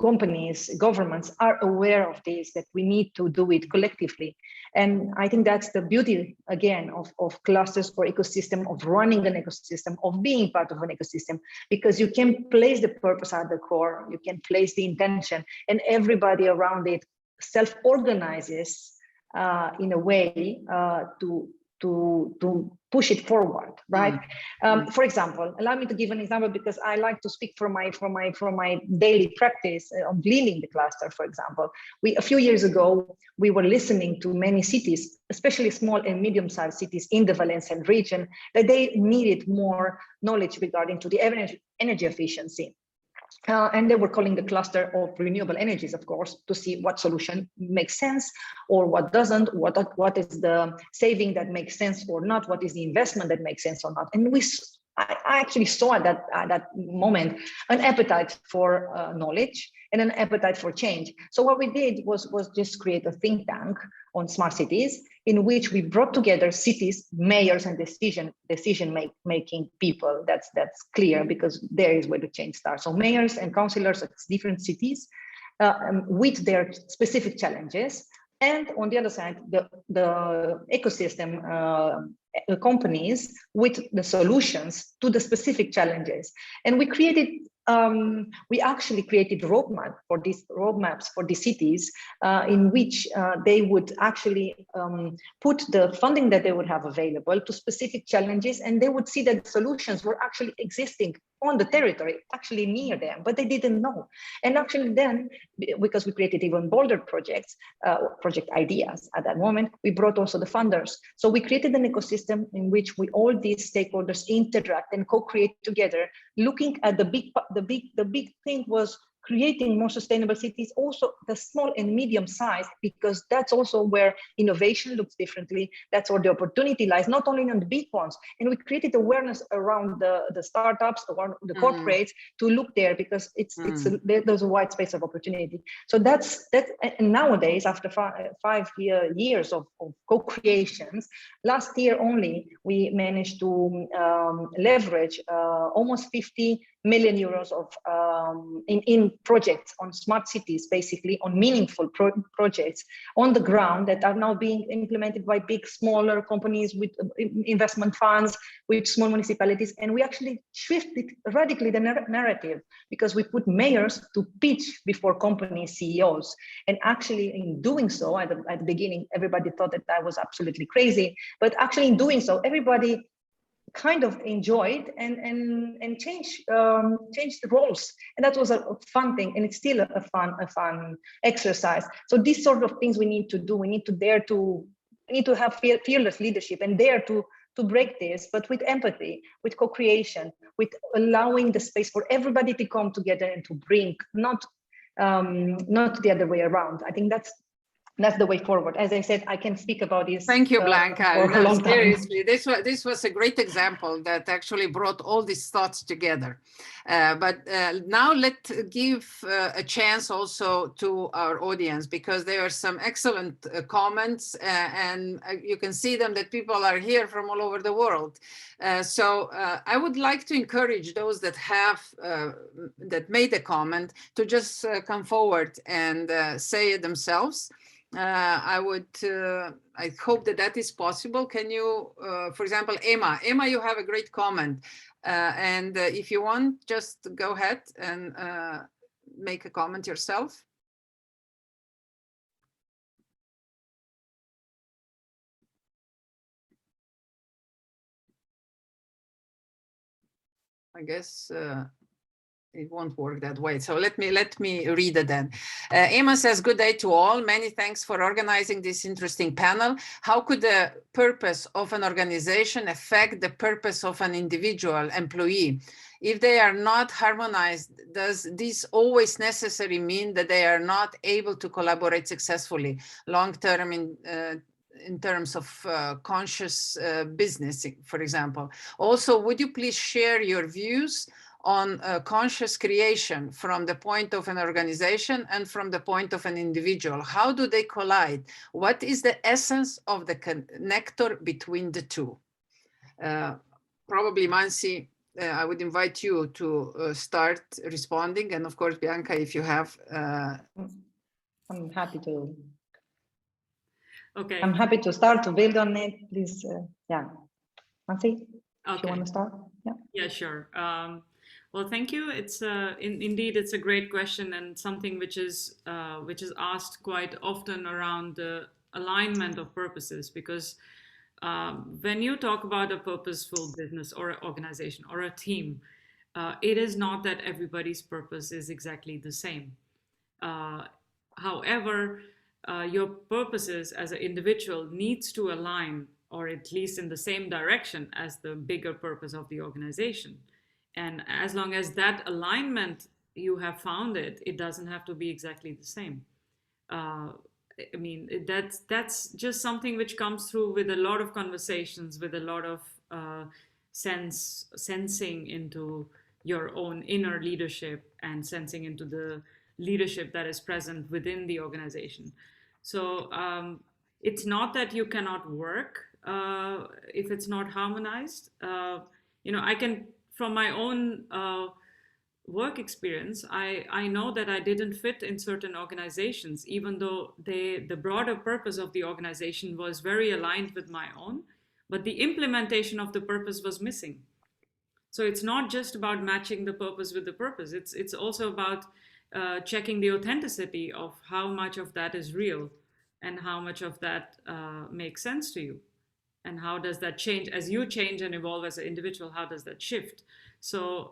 companies, governments are aware of this, that we need to do it collectively. And I think that's the beauty, again, of clusters or ecosystem, of running an ecosystem, of being part of an ecosystem, because you can place the purpose at the core, you can place the intention, and everybody around it self-organizes in a way to push it forward, right? For example, allow me to give an example, because I like to speak from my daily practice of leading the cluster. For example, a few years ago, we were listening to many cities, especially small and medium-sized cities in the Valencian region, that they needed more knowledge regarding to the energy efficiency. And they were calling the cluster of renewable energies, of course, to see what solution makes sense or what doesn't, what is the saving that makes sense or not, what is the investment that makes sense or not. And I actually saw at that moment an appetite for knowledge and an appetite for change. So what we did was just create a think tank on smart cities, in which we brought together cities, mayors, and decision-making people. That's clear, because there is where the change starts. So mayors and councillors at different cities with their specific challenges, and on the other side, the ecosystem companies with the solutions to the specific challenges. And we created, we actually created roadmaps for these cities in which they would actually put the funding that they would have available to specific challenges, and they would see that solutions were actually existing on the territory, actually near them, but they didn't know. And actually then, because we created even bolder projects, project ideas at that moment, we brought also the funders. So we created an ecosystem in which all these stakeholders interact and co-create together, looking at the big thing was creating more sustainable cities, also the small and medium size, because that's also where innovation looks differently. That's where the opportunity lies, not only on the big ones. And we created awareness around the startups, around the corporates to look there, because there's a wide space of opportunity. So that's and nowadays, after 5 years of co-creations, last year only, we managed to leverage almost 50 million euros of in projects on smart cities, basically on meaningful projects on the ground that are now being implemented by big, smaller companies with investment funds, with small municipalities. And we actually shifted radically the narrative, because we put mayors to pitch before company CEOs. And actually in doing so, at the beginning, everybody thought that I was absolutely crazy, but actually in doing so, everybody kind of enjoyed and changed the roles, and that was a fun thing, and it's still a fun exercise. So these sort of things we need to do. We need to have fearless leadership and dare to break this, but with empathy, with co-creation, with allowing the space for everybody to come together and to bring, not the other way around. I think that's the way forward. As I said, I can speak about this. Thank you, Blanca. For a long time. Seriously, this was a great example that actually brought all these thoughts together. But now let's give a chance also to our audience, because there are some excellent comments, and you can see them that people are here from all over the world. So I would like to encourage those that have that made a comment to just come forward and say it themselves. I hope that is possible. Can you, for example, Emma, you have a great comment. And if you want, just go ahead and make a comment yourself. I guess it won't work that way. So let me read it then. Emma says, good day to all. Many thanks for organizing this interesting panel. How could the purpose of an organization affect the purpose of an individual employee? If they are not harmonized, does this always necessarily mean that they are not able to collaborate successfully long-term in terms of conscious business, for example? Also, would you please share your views on conscious creation from the point of an organization and from the point of an individual? How do they collide? What is the essence of the connector between the two? Probably, Mansi, I would invite you to start responding. And of course, Bianca, if you have... I'm happy to. Okay. I'm happy to start to build on it, please. Yeah. Mansi, okay. If you want to start? Yeah. Yeah, sure. Well, thank you. It's indeed, it's a great question, and something which is asked quite often around the alignment of purposes, because when you talk about a purposeful business or an organization or a team, it is not that everybody's purpose is exactly the same. However, your purposes as an individual needs to align, or at least in the same direction as the bigger purpose of the organization. And as long as that alignment, you have found it, it doesn't have to be exactly the same. I mean, that's just something which comes through with a lot of conversations, with a lot of sensing into your own inner leadership and sensing into the leadership that is present within the organization. So it's not that you cannot work if it's not harmonized. You know, I can, from my own work experience, I know that I didn't fit in certain organizations, even though the broader purpose of the organization was very aligned with my own, but the implementation of the purpose was missing. So it's not just about matching the purpose with the purpose. It's also about checking the authenticity of how much of that is real and how much of that makes sense to you. And how does that change as you change and evolve as an individual? How does that shift? So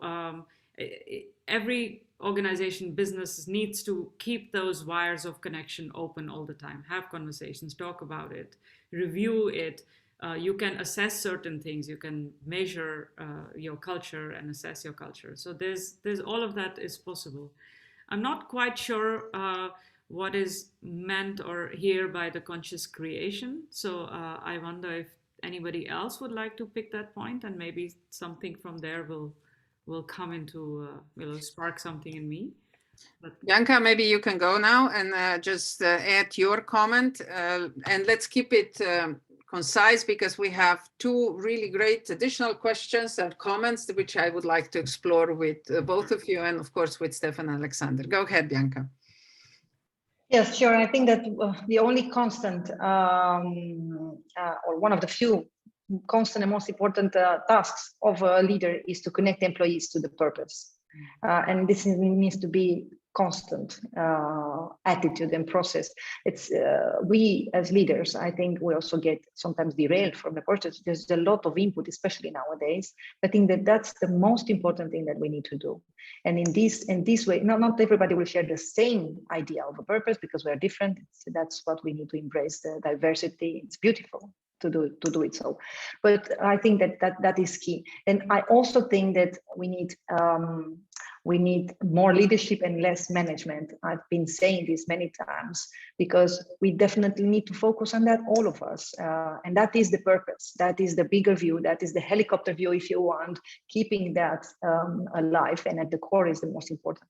every organization, business needs to keep those wires of connection open all the time, have conversations, talk about it, review it. You can assess certain things. You can measure your culture and assess your culture. So there's all of that is possible. I'm not quite sure what is meant or here by the conscious creation. So I wonder if anybody else would like to pick that point, and maybe something from there will come into, will spark something in me. But Bianca, maybe you can go now and just add your comment, and let's keep it concise, because we have two really great additional questions and comments which I would like to explore with both of you, and of course with Stefan and Alexander. Go ahead, Bianca. Yes, sure. I think that the only constant, or one of the few constant and most important tasks of a leader is to connect employees to the purpose. And this needs to be constant attitude and process. It's we as leaders, I think we also get sometimes derailed from the process. There's a lot of input, especially nowadays. I think that that's the most important thing that we need to do. And in this way, not everybody will share the same idea of a purpose, because we are different. That's what we need to embrace, the diversity. It's beautiful to do it so. But I think that is key. And I also think that we need more leadership and less management. I've been saying this many times, because we definitely need to focus on that, all of us. And that is the purpose. That is the bigger view. That is the helicopter view, if you want, keeping that alive. And at the core is the most important.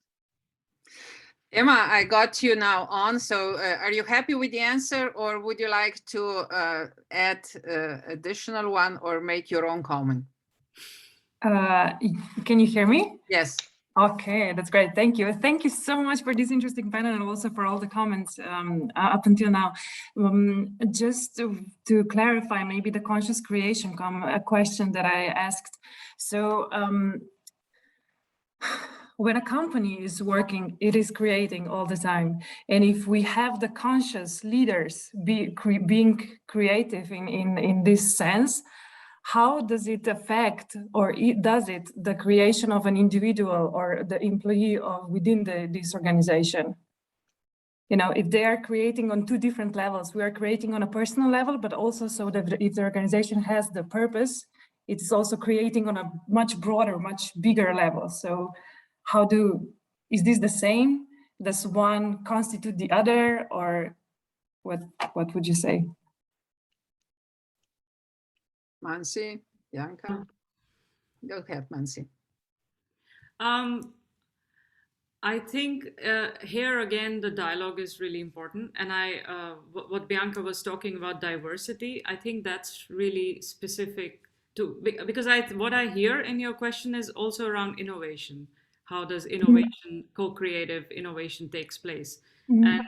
Emma, I got you now on. So are you happy with the answer, or would you like to add additional one or make your own comment? Can you hear me? Yes. Okay, that's great. Thank you. Thank you so much for this interesting panel, and also for all the comments up until now. Just to clarify, maybe the conscious creation a question that I asked. So when a company is working, it is creating all the time. And if we have the conscious leaders being creative in this sense, how does it affect, or does it, the creation of an individual or the employee within this organization? You know, if they are creating on two different levels, we are creating on a personal level, but also so that if the organization has the purpose, it's also creating on a much broader, much bigger level. So is this the same? Does one constitute the other, or what would you say? Mansi, Bianca, go ahead, Mansi. I think here again, the dialogue is really important. And what Bianca was talking about diversity, I think that's really specific to, because what I hear in your question is also around innovation. How does innovation, co-creative innovation takes place? And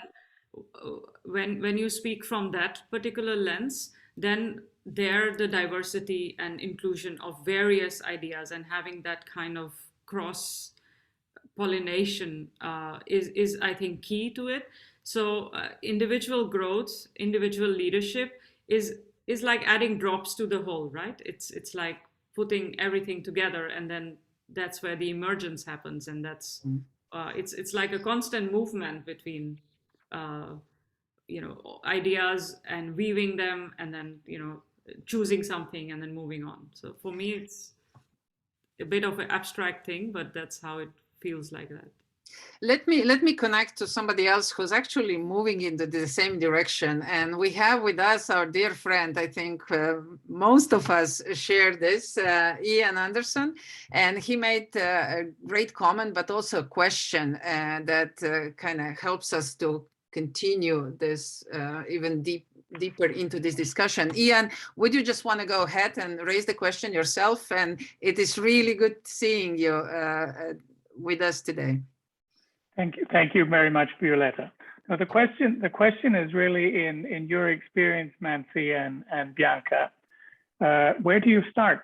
when you speak from that particular lens, then the diversity and inclusion of various ideas and having that kind of cross pollination is I think key to it. So individual growth, individual leadership is like adding drops to the whole, right? It's like putting everything together, and then that's where the emergence happens. And that's it's like a constant movement between ideas and weaving them, and then choosing something and then moving on. So for me, it's a bit of an abstract thing, but that's how it feels like that. Let me connect to somebody else who's actually moving into the same direction. And we have with us our dear friend, I think most of us share this, Ian Anderson. And he made a great comment, but also a question that kind of helps us to continue this even deeper into this discussion. Ian, would you just want to go ahead and raise the question yourself? And it is really good seeing you. with us today. Thank you very much, Violeta. Now the question is really in your experience, Mansi and Bianca. Where do you start?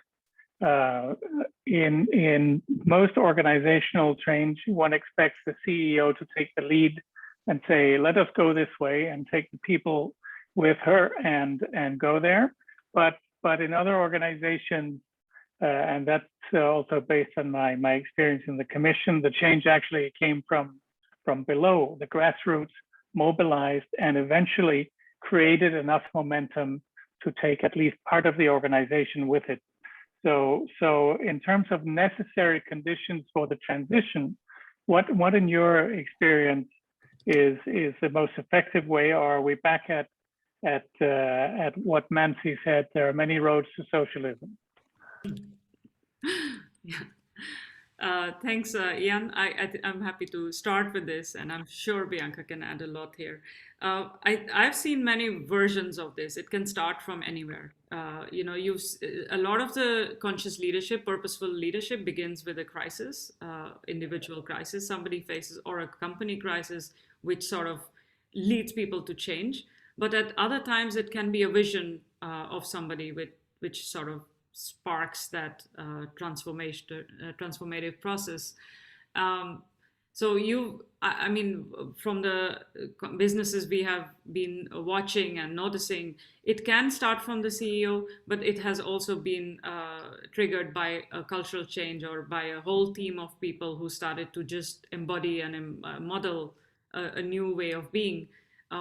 In most organizational change, one expects the CEO to take the lead and say, let us go this way, and take the people with her and go there. But in other organizations, and that's also based on my experience in the commission, the change actually came from below. The grassroots mobilized and eventually created enough momentum to take at least part of the organization with it. So in terms of necessary conditions for the transition, what in your experience is the most effective way, or are we back at what Mansi said, there are many roads to socialism? Yeah. Thanks, Ian. I'm happy to start with this, and I'm sure Bianca can add a lot here. I've seen many versions of this. It can start from anywhere. A lot of the conscious leadership, purposeful leadership begins with a crisis, individual crisis somebody faces, or a company crisis, which sort of leads people to change. But at other times, it can be a vision of somebody which sort of sparks that transformative process. I mean, from the businesses we have been watching and noticing, it can start from the CEO, but it has also been triggered by a cultural change or by a whole team of people who started to just embody and model a new way of being,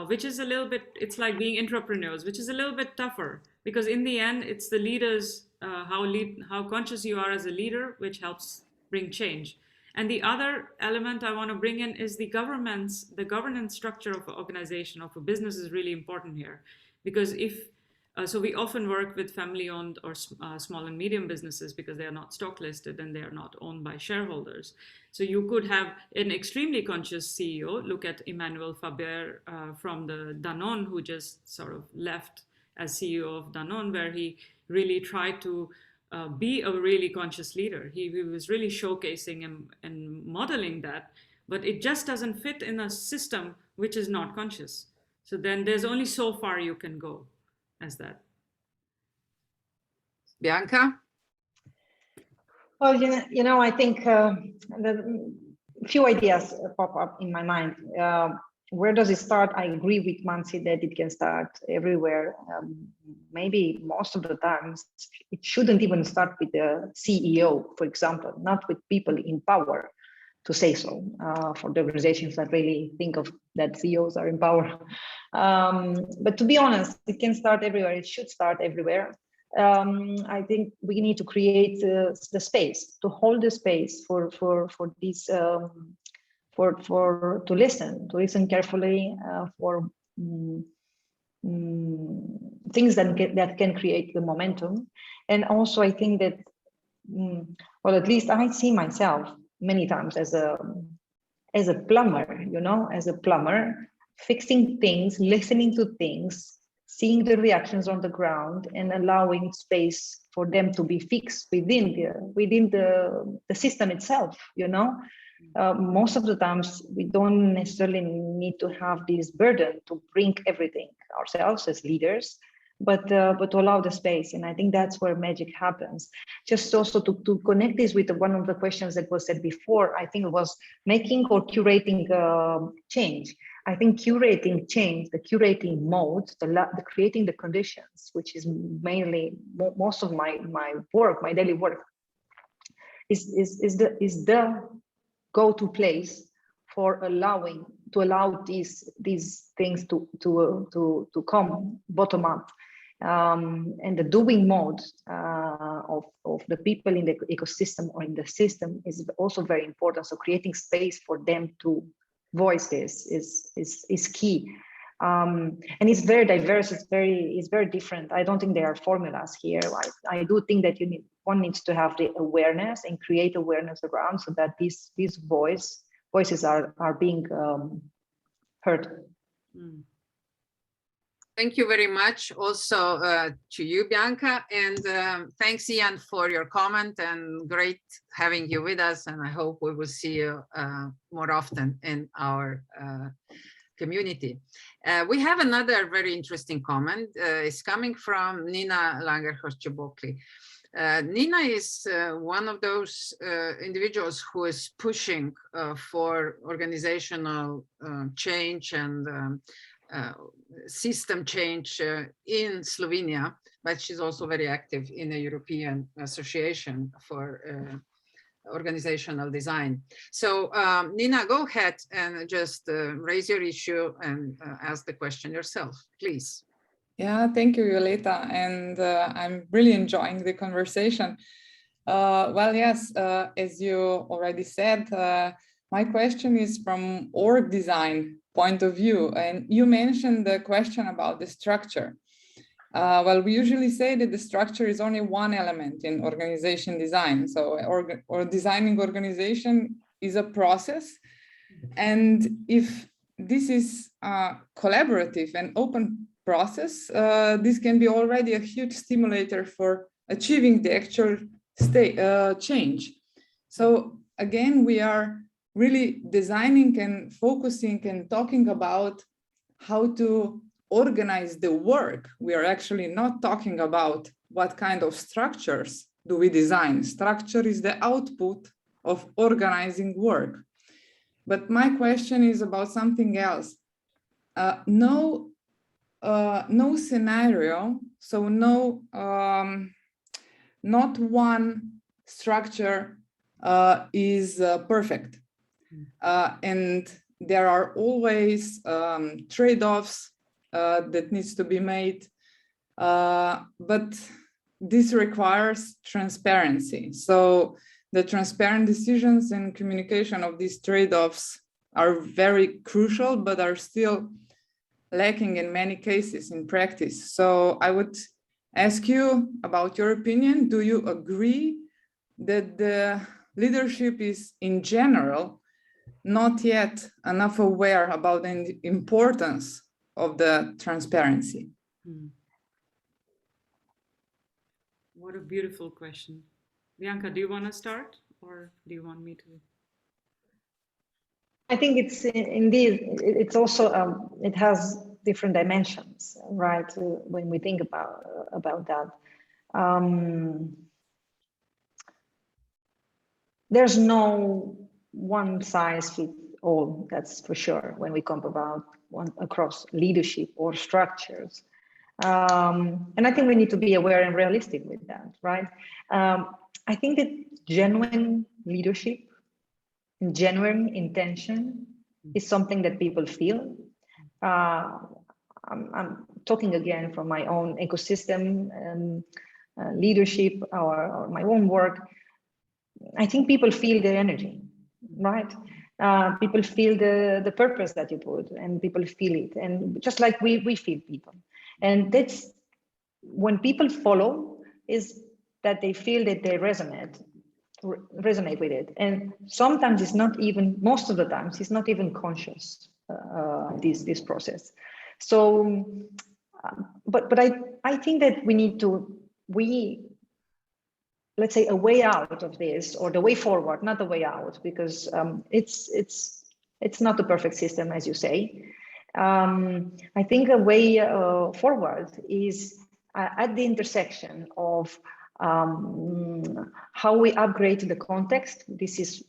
which is a little bit, it's like being entrepreneurs, which is a little bit tougher, because in the end, it's the leaders, how conscious you are as a leader, which helps bring change. And the other element I want to bring in is the governance structure of an organization, of a business, is really important here. Because so we often work with family-owned or small and medium businesses because they are not stock listed and they are not owned by shareholders. So you could have an extremely conscious CEO. Look at Emmanuel Faber from the Danone, who just sort of left as CEO of Danone, where he really tried to be a really conscious leader. He was really showcasing and modeling that, but it just doesn't fit in a system which is not conscious. So then there's only so far you can go as that. Bianca? Well, I think the few ideas pop up in my mind. Where does it start? I agree with Mansi that it can start everywhere. Maybe most of the times it shouldn't even start with the CEO, for example, not with people in power, to say so, for the organizations that really think of that CEOs are in power. But to be honest, it can start everywhere. It should start everywhere. I think we need to create the space, to hold the space for this. To listen carefully for things that can create the momentum. And also I think that, well, at least I see myself many times as a plumber, fixing things, listening to things, seeing the reactions on the ground and allowing space for them to be fixed within the system itself, Most of the times we don't necessarily need to have this burden to bring everything ourselves as leaders, but to allow the space. And I think that's where magic happens. Just also to connect this with one of the questions that was said before, I think it was making or curating change. I think curating change, the curating mode, the creating the conditions, which is mainly most of my work, my daily work, is the go-to place for allow these things to come bottom up, and the doing mode of the people in the ecosystem or in the system is also very important. So creating space for them to voice this is key, and it's very diverse. It's very different. I don't think there are formulas here. I do think that one needs to have the awareness and create awareness around, so that these voices are being heard. Thank you very much also to you, Bianca, and thanks, Ian, for your comment, and great having you with us, and I hope we will see you more often in our community. We have another very interesting comment. It's coming from Nina Langer-Horst-Bockley. Nina is one of those individuals who is pushing for organizational change and system change in Slovenia, but she's also very active in the European Association for Organizational Design. So Nina, go ahead and just raise your issue and ask the question yourself, please. Yeah, thank you, Violeta, and I'm really enjoying the conversation. Well, yes, as you already said, my question is from org design point of view, and you mentioned the question about the structure. Well, we usually say that the structure is only one element in organization design. So, or designing organization is a process, and if this is a collaborative and open process, this can be already a huge stimulator for achieving the actual change. So again, we are really designing and focusing and talking about how to organize the work. We are actually not talking about what kind of structures do we design. Structure is the output of organizing work. But my question is about something else. No scenario, so no, not one structure is perfect. And there are always trade-offs that needs to be made, but this requires transparency. So the transparent decisions and communication of these trade-offs are very crucial, but are still lacking in many cases in practice. So I would ask you about your opinion. Do you agree that the leadership is in general not yet enough aware about the importance of the transparency? What a beautiful question. Bianca, do you want to start, or do you want me to? I think it's indeed, it's also, it has different dimensions, right? When we think about that. There's no one size fits all, that's for sure, when we come about across leadership or structures. And I think we need to be aware and realistic with that, right? I think that genuine leadership, genuine intention is something that people feel. I'm talking again from my own ecosystem leadership or my own work. I think people feel the energy, right? People feel the purpose that you put, and people feel it, and just like we feel people. And that's when people follow, is that they feel that they resonate with it. And sometimes it's not even, most of the times it's not even conscious, this process. So but I think that we need to, let's say, a way out of this, or the way forward, not the way out, because it's not the perfect system, as you say. I think a way forward is at the intersection of how we upgrade the context. This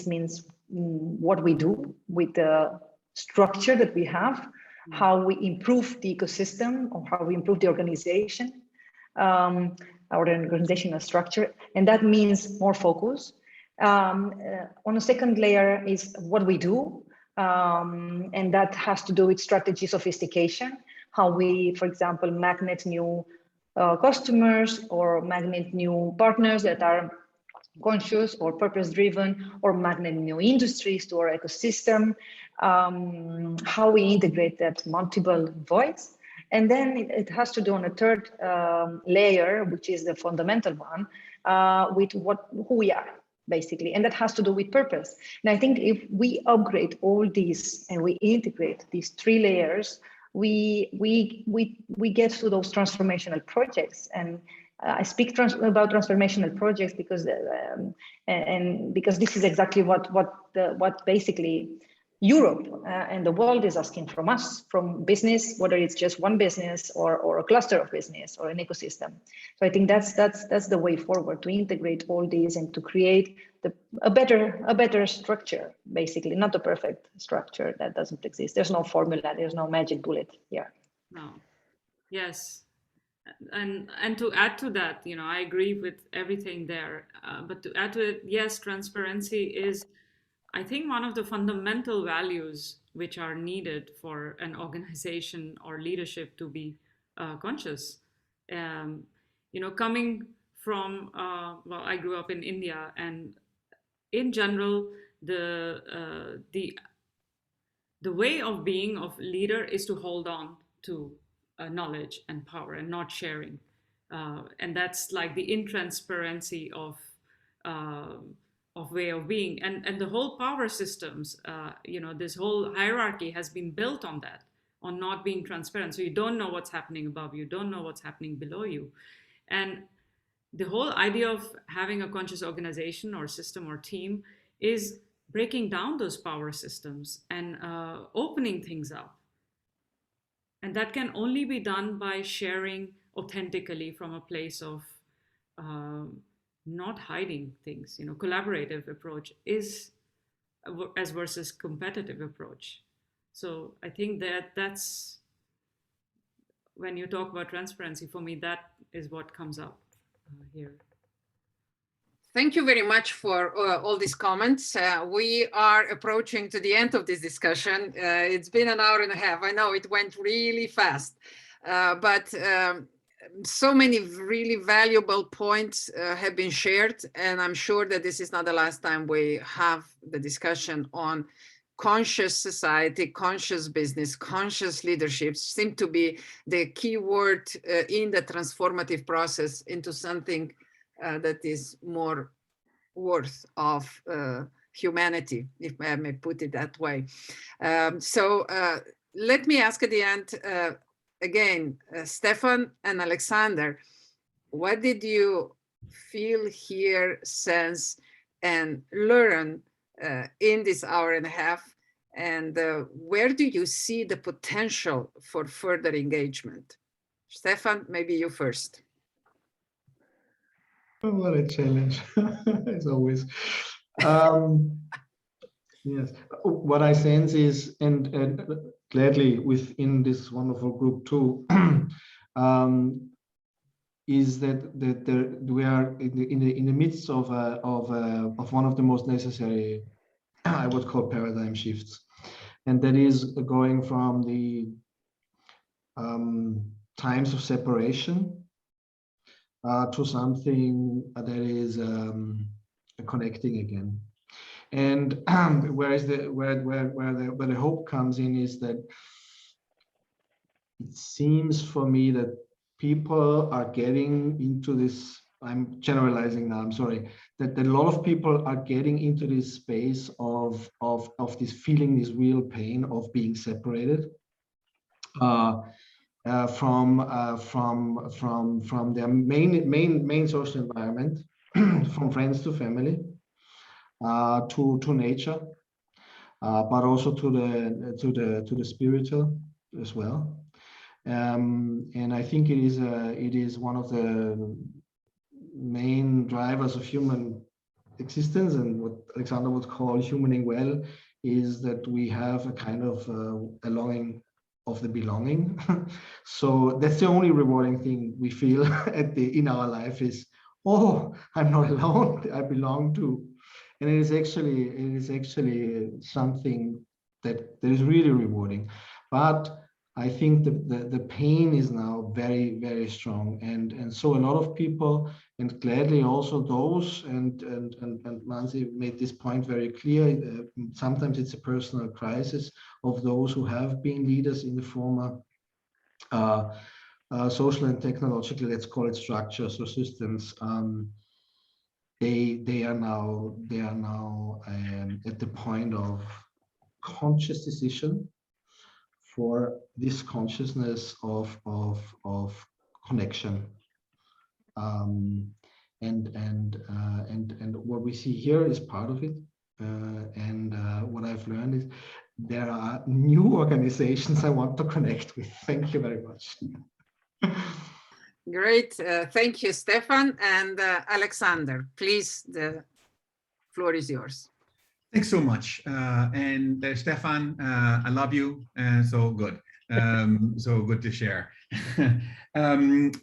means what we do with the structure that we have, how we improve the ecosystem, or how we improve the organization, or the organizational structure, and that means more focus. On a second layer is what we do, and that has to do with strategy sophistication, how we, for example, magnet new customers, or magnet new partners that are conscious or purpose-driven, or magnet new industries to our ecosystem, how we integrate that multiple voice. And then it has to do on a third layer, which is the fundamental one, with who we are, basically. And that has to do with purpose. And I think if we upgrade all these and we integrate these three layers, we get to those transformational projects. And I speak about transformational projects because because this is exactly what basically Europe and the world is asking from us, from business, whether it's just one business or a cluster of business or an ecosystem. So I think that's the way forward, to integrate all these and to create a better structure, basically, not a perfect structure that doesn't exist. There's no formula, there's no magic bullet here. No. Yes. And to add to that, I agree with everything there. But to add to it, yes, transparency is, I think, one of the fundamental values which are needed for an organization or leadership to be conscious. Coming from, well, I grew up in India, and in general, the way of being of leader is to hold on to knowledge and power and not sharing. And that's like the intransparency of way of being, and the whole power systems, this whole hierarchy has been built on that, on not being transparent. So you don't know what's happening above you, don't know what's happening below you. And the whole idea of having a conscious organization or system or team is breaking down those power systems and opening things up. And that can only be done by sharing authentically from a place of not hiding things. Collaborative approach is as versus competitive approach. So I think that's, when you talk about transparency, for me, that is what comes up here. Thank you very much for all these comments. We are approaching to the end of this discussion. It's been an hour and a half. I know it went really fast, but so many really valuable points have been shared, and I'm sure that this is not the last time we have the discussion on conscious society, conscious business, conscious leadership seem to be the key word in the transformative process into something that is more worth of humanity, if I may put it that way. So let me ask at the end, again, Stefan and Alexander, what did you feel, hear, sense, and learn in this hour and a half? And where do you see the potential for further engagement? Stefan, maybe you first. Oh, what a challenge, as always. Yes, what I sense is, and gladly within this wonderful group too, is that we are in the midst of one of the most necessary, I would call, paradigm shifts, and that is going from the times of separation to something that is connecting again. And where the hope comes in is that it seems for me that people are getting into this, I'm generalizing now, I'm sorry, that a lot of people are getting into this space of this feeling, this real pain of being separated from their main social environment, from friends to family, to nature, but also to the spiritual as well. And I think it is one of the main drivers of human existence, and what Alexander would call humaning well, is that we have a kind of a longing of the belonging. So that's the only rewarding thing we feel in our life is, oh, I'm not alone, I belong to. And it is actually something that is really rewarding. But I think the pain is now very, very strong. And so a lot of people, and gladly also those, and Mansi made this point very clear, sometimes it's a personal crisis of those who have been leaders in the former social and technological, let's call it, structures or systems. They are now at the point of conscious decision for this consciousness of connection. And what we see here is part of it. What I've learned is there are new organizations I want to connect with. Thank you very much. Great. Thank you, Stefan. And Alexander, please, the floor is yours. Thanks so much. And Stefan, I love you. So good. So good to share.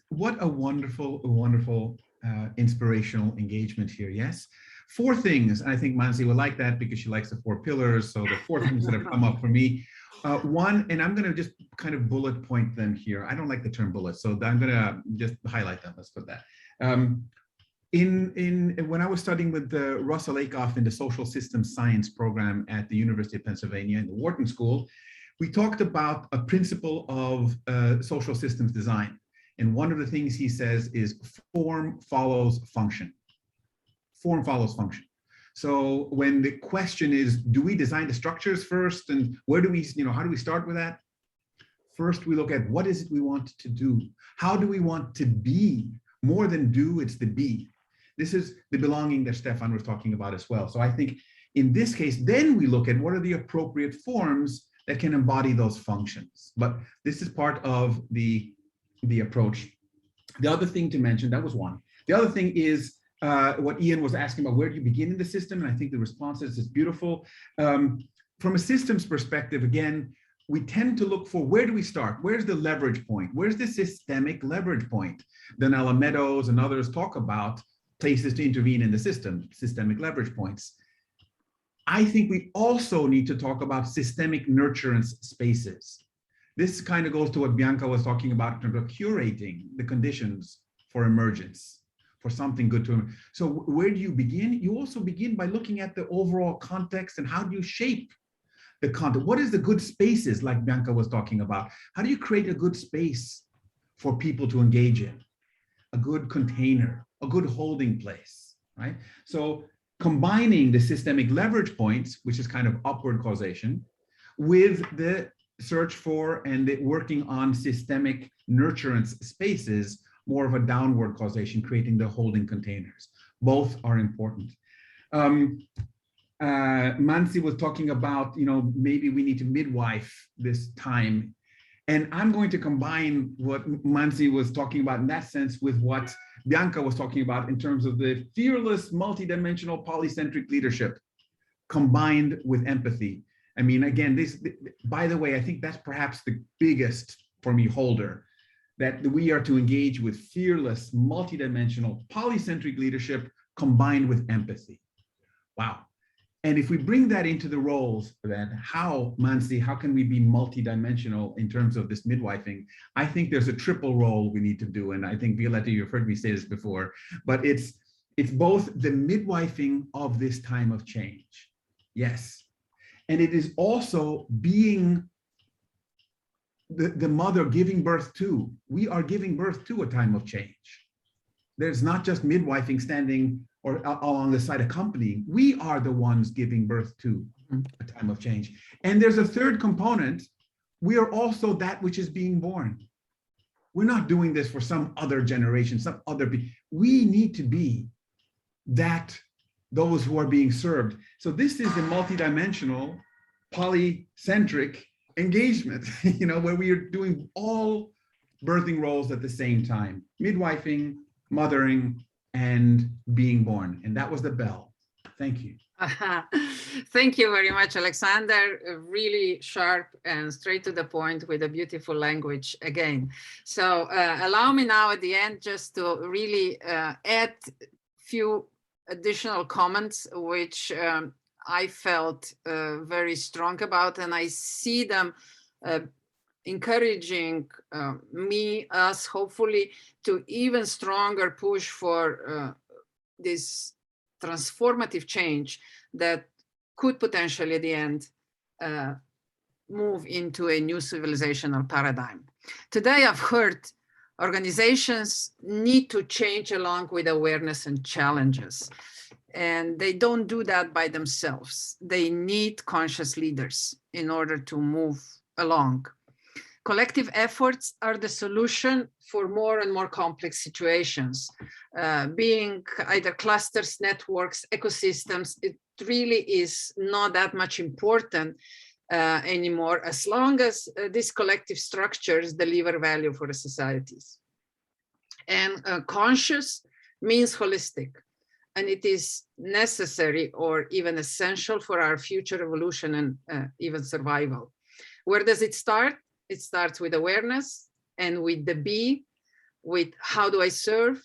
What a wonderful, inspirational engagement here. Yes. 4 things. I think Mansi will like that because she likes the 4 pillars. So the 4 things that have come up for me. One, and I'm going to just kind of bullet point them here. I don't like the term bullet, so I'm going to just highlight them. Let's put that. When I was studying with Russell Aikoff in the social systems science program at the University of Pennsylvania in the Wharton School, we talked about a principle of social systems design. And one of the things he says is form follows function. Form follows function. So when the question is, do we design the structures first, and where do we, how do we start with that? First, we look at what is it we want to do? How do we want to be? More than do, it's the be. This is the belonging that Stefan was talking about as well. So I think in this case, then we look at what are the appropriate forms that can embody those functions. But this is part of the approach. The other thing to mention, that was one. The other thing is what Ian was asking about, where do you begin in the system? And I think the response is beautiful. From a systems perspective, again, we tend to look for where do we start? Where's the leverage point? Where's the systemic leverage point? Donella Meadows and others talk about places to intervene in the system, systemic leverage points. I think we also need to talk about systemic nurturance spaces. This kind of goes to what Bianca was talking about in terms of curating the conditions for emergence, for something good to emerge. So where do you begin? You also begin by looking at the overall context and how do you shape the content? What is the good spaces like Bianca was talking about? How do you create a good space for people to engage in? A good container, a good holding place, right? So combining the systemic leverage points, which is kind of upward causation, with the search for and the working on systemic nurturance spaces, more of a downward causation, creating the holding containers. Both are important. Mansi was talking about, maybe we need to midwife this time. And I'm going to combine what Mansi was talking about in that sense with what Bianca was talking about in terms of the fearless, multidimensional, polycentric leadership combined with empathy. I mean, again, by the way, I think that's perhaps the biggest, for me, holder, that we are to engage with fearless, multidimensional, polycentric leadership combined with empathy. Wow. And if we bring that into the roles, then Mansi, how can we be multidimensional in terms of this midwifing? I think there's a triple role we need to do. And I think, Violeta, you've heard me say this before, but it's both the midwifing of this time of change. Yes. And it is also being the mother giving birth to. We are giving birth to a time of change. There's not just midwifing standing or along the side accompanying. We are the ones giving birth to a time of change. And there's a third component. We are also that which is being born. We're not doing this for some other generation, some other people. We need to be those who are being served. So this is the multidimensional, polycentric engagement, where we are doing all birthing roles at the same time, midwifing, mothering, and being born. And that was the bell. Thank you. Thank you very much, Alexander. Really sharp and straight to the point with a beautiful language again. So allow me now at the end just to really add a few additional comments, which I felt very strong about, and I see them encouraging us, hopefully, to even stronger push for this transformative change that could potentially at the end move into a new civilizational paradigm. Today, I've heard organizations need to change along with awareness and challenges. And they don't do that by themselves. They need conscious leaders in order to move along. collective efforts are the solution for more and more complex situations. Being either clusters, networks, ecosystems, it really is not that much important anymore, as long as these collective structures deliver value for the societies. And conscious means holistic, and it is necessary or even essential for our future evolution and even survival. Where does it start? It starts with awareness and with the be, with how do I serve?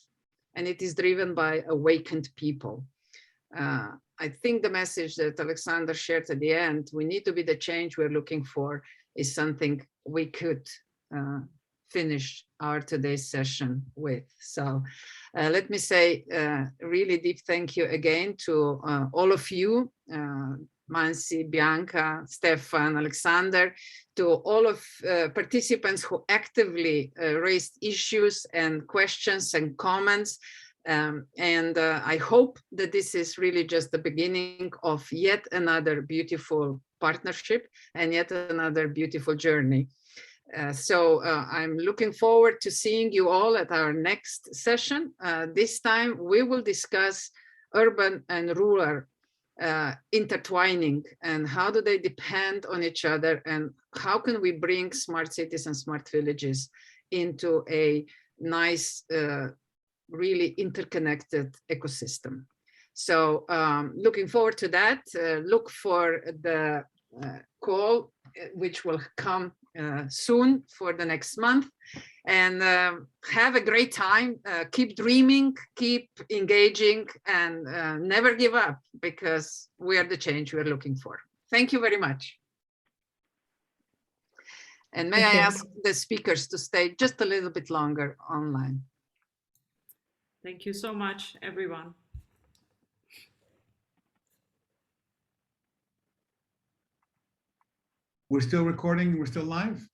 And it is driven by awakened people. I think the message that Alexander shared at the end, we need to be the change we're looking for, is something we could finish our today's session with. So let me say really deep thank you again to all of you, Mansi, Bianca, Stefan, Alexander, to all of participants who actively raised issues and questions and comments. I hope that this is really just the beginning of yet another beautiful partnership and yet another beautiful journey. So I'm looking forward to seeing you all at our next session. This time we will discuss urban and rural intertwining, and how do they depend on each other, and how can we bring smart cities and smart villages into a nice, really interconnected ecosystem. So looking forward to that. Look for the call, which will come soon for the next month, and have a great time. Keep dreaming, keep engaging, and never give up, because we are the change we're looking for. Thank you very much. And may I ask the speakers to stay just a little bit longer online. Thank you so much, everyone. We're still recording, we're still live?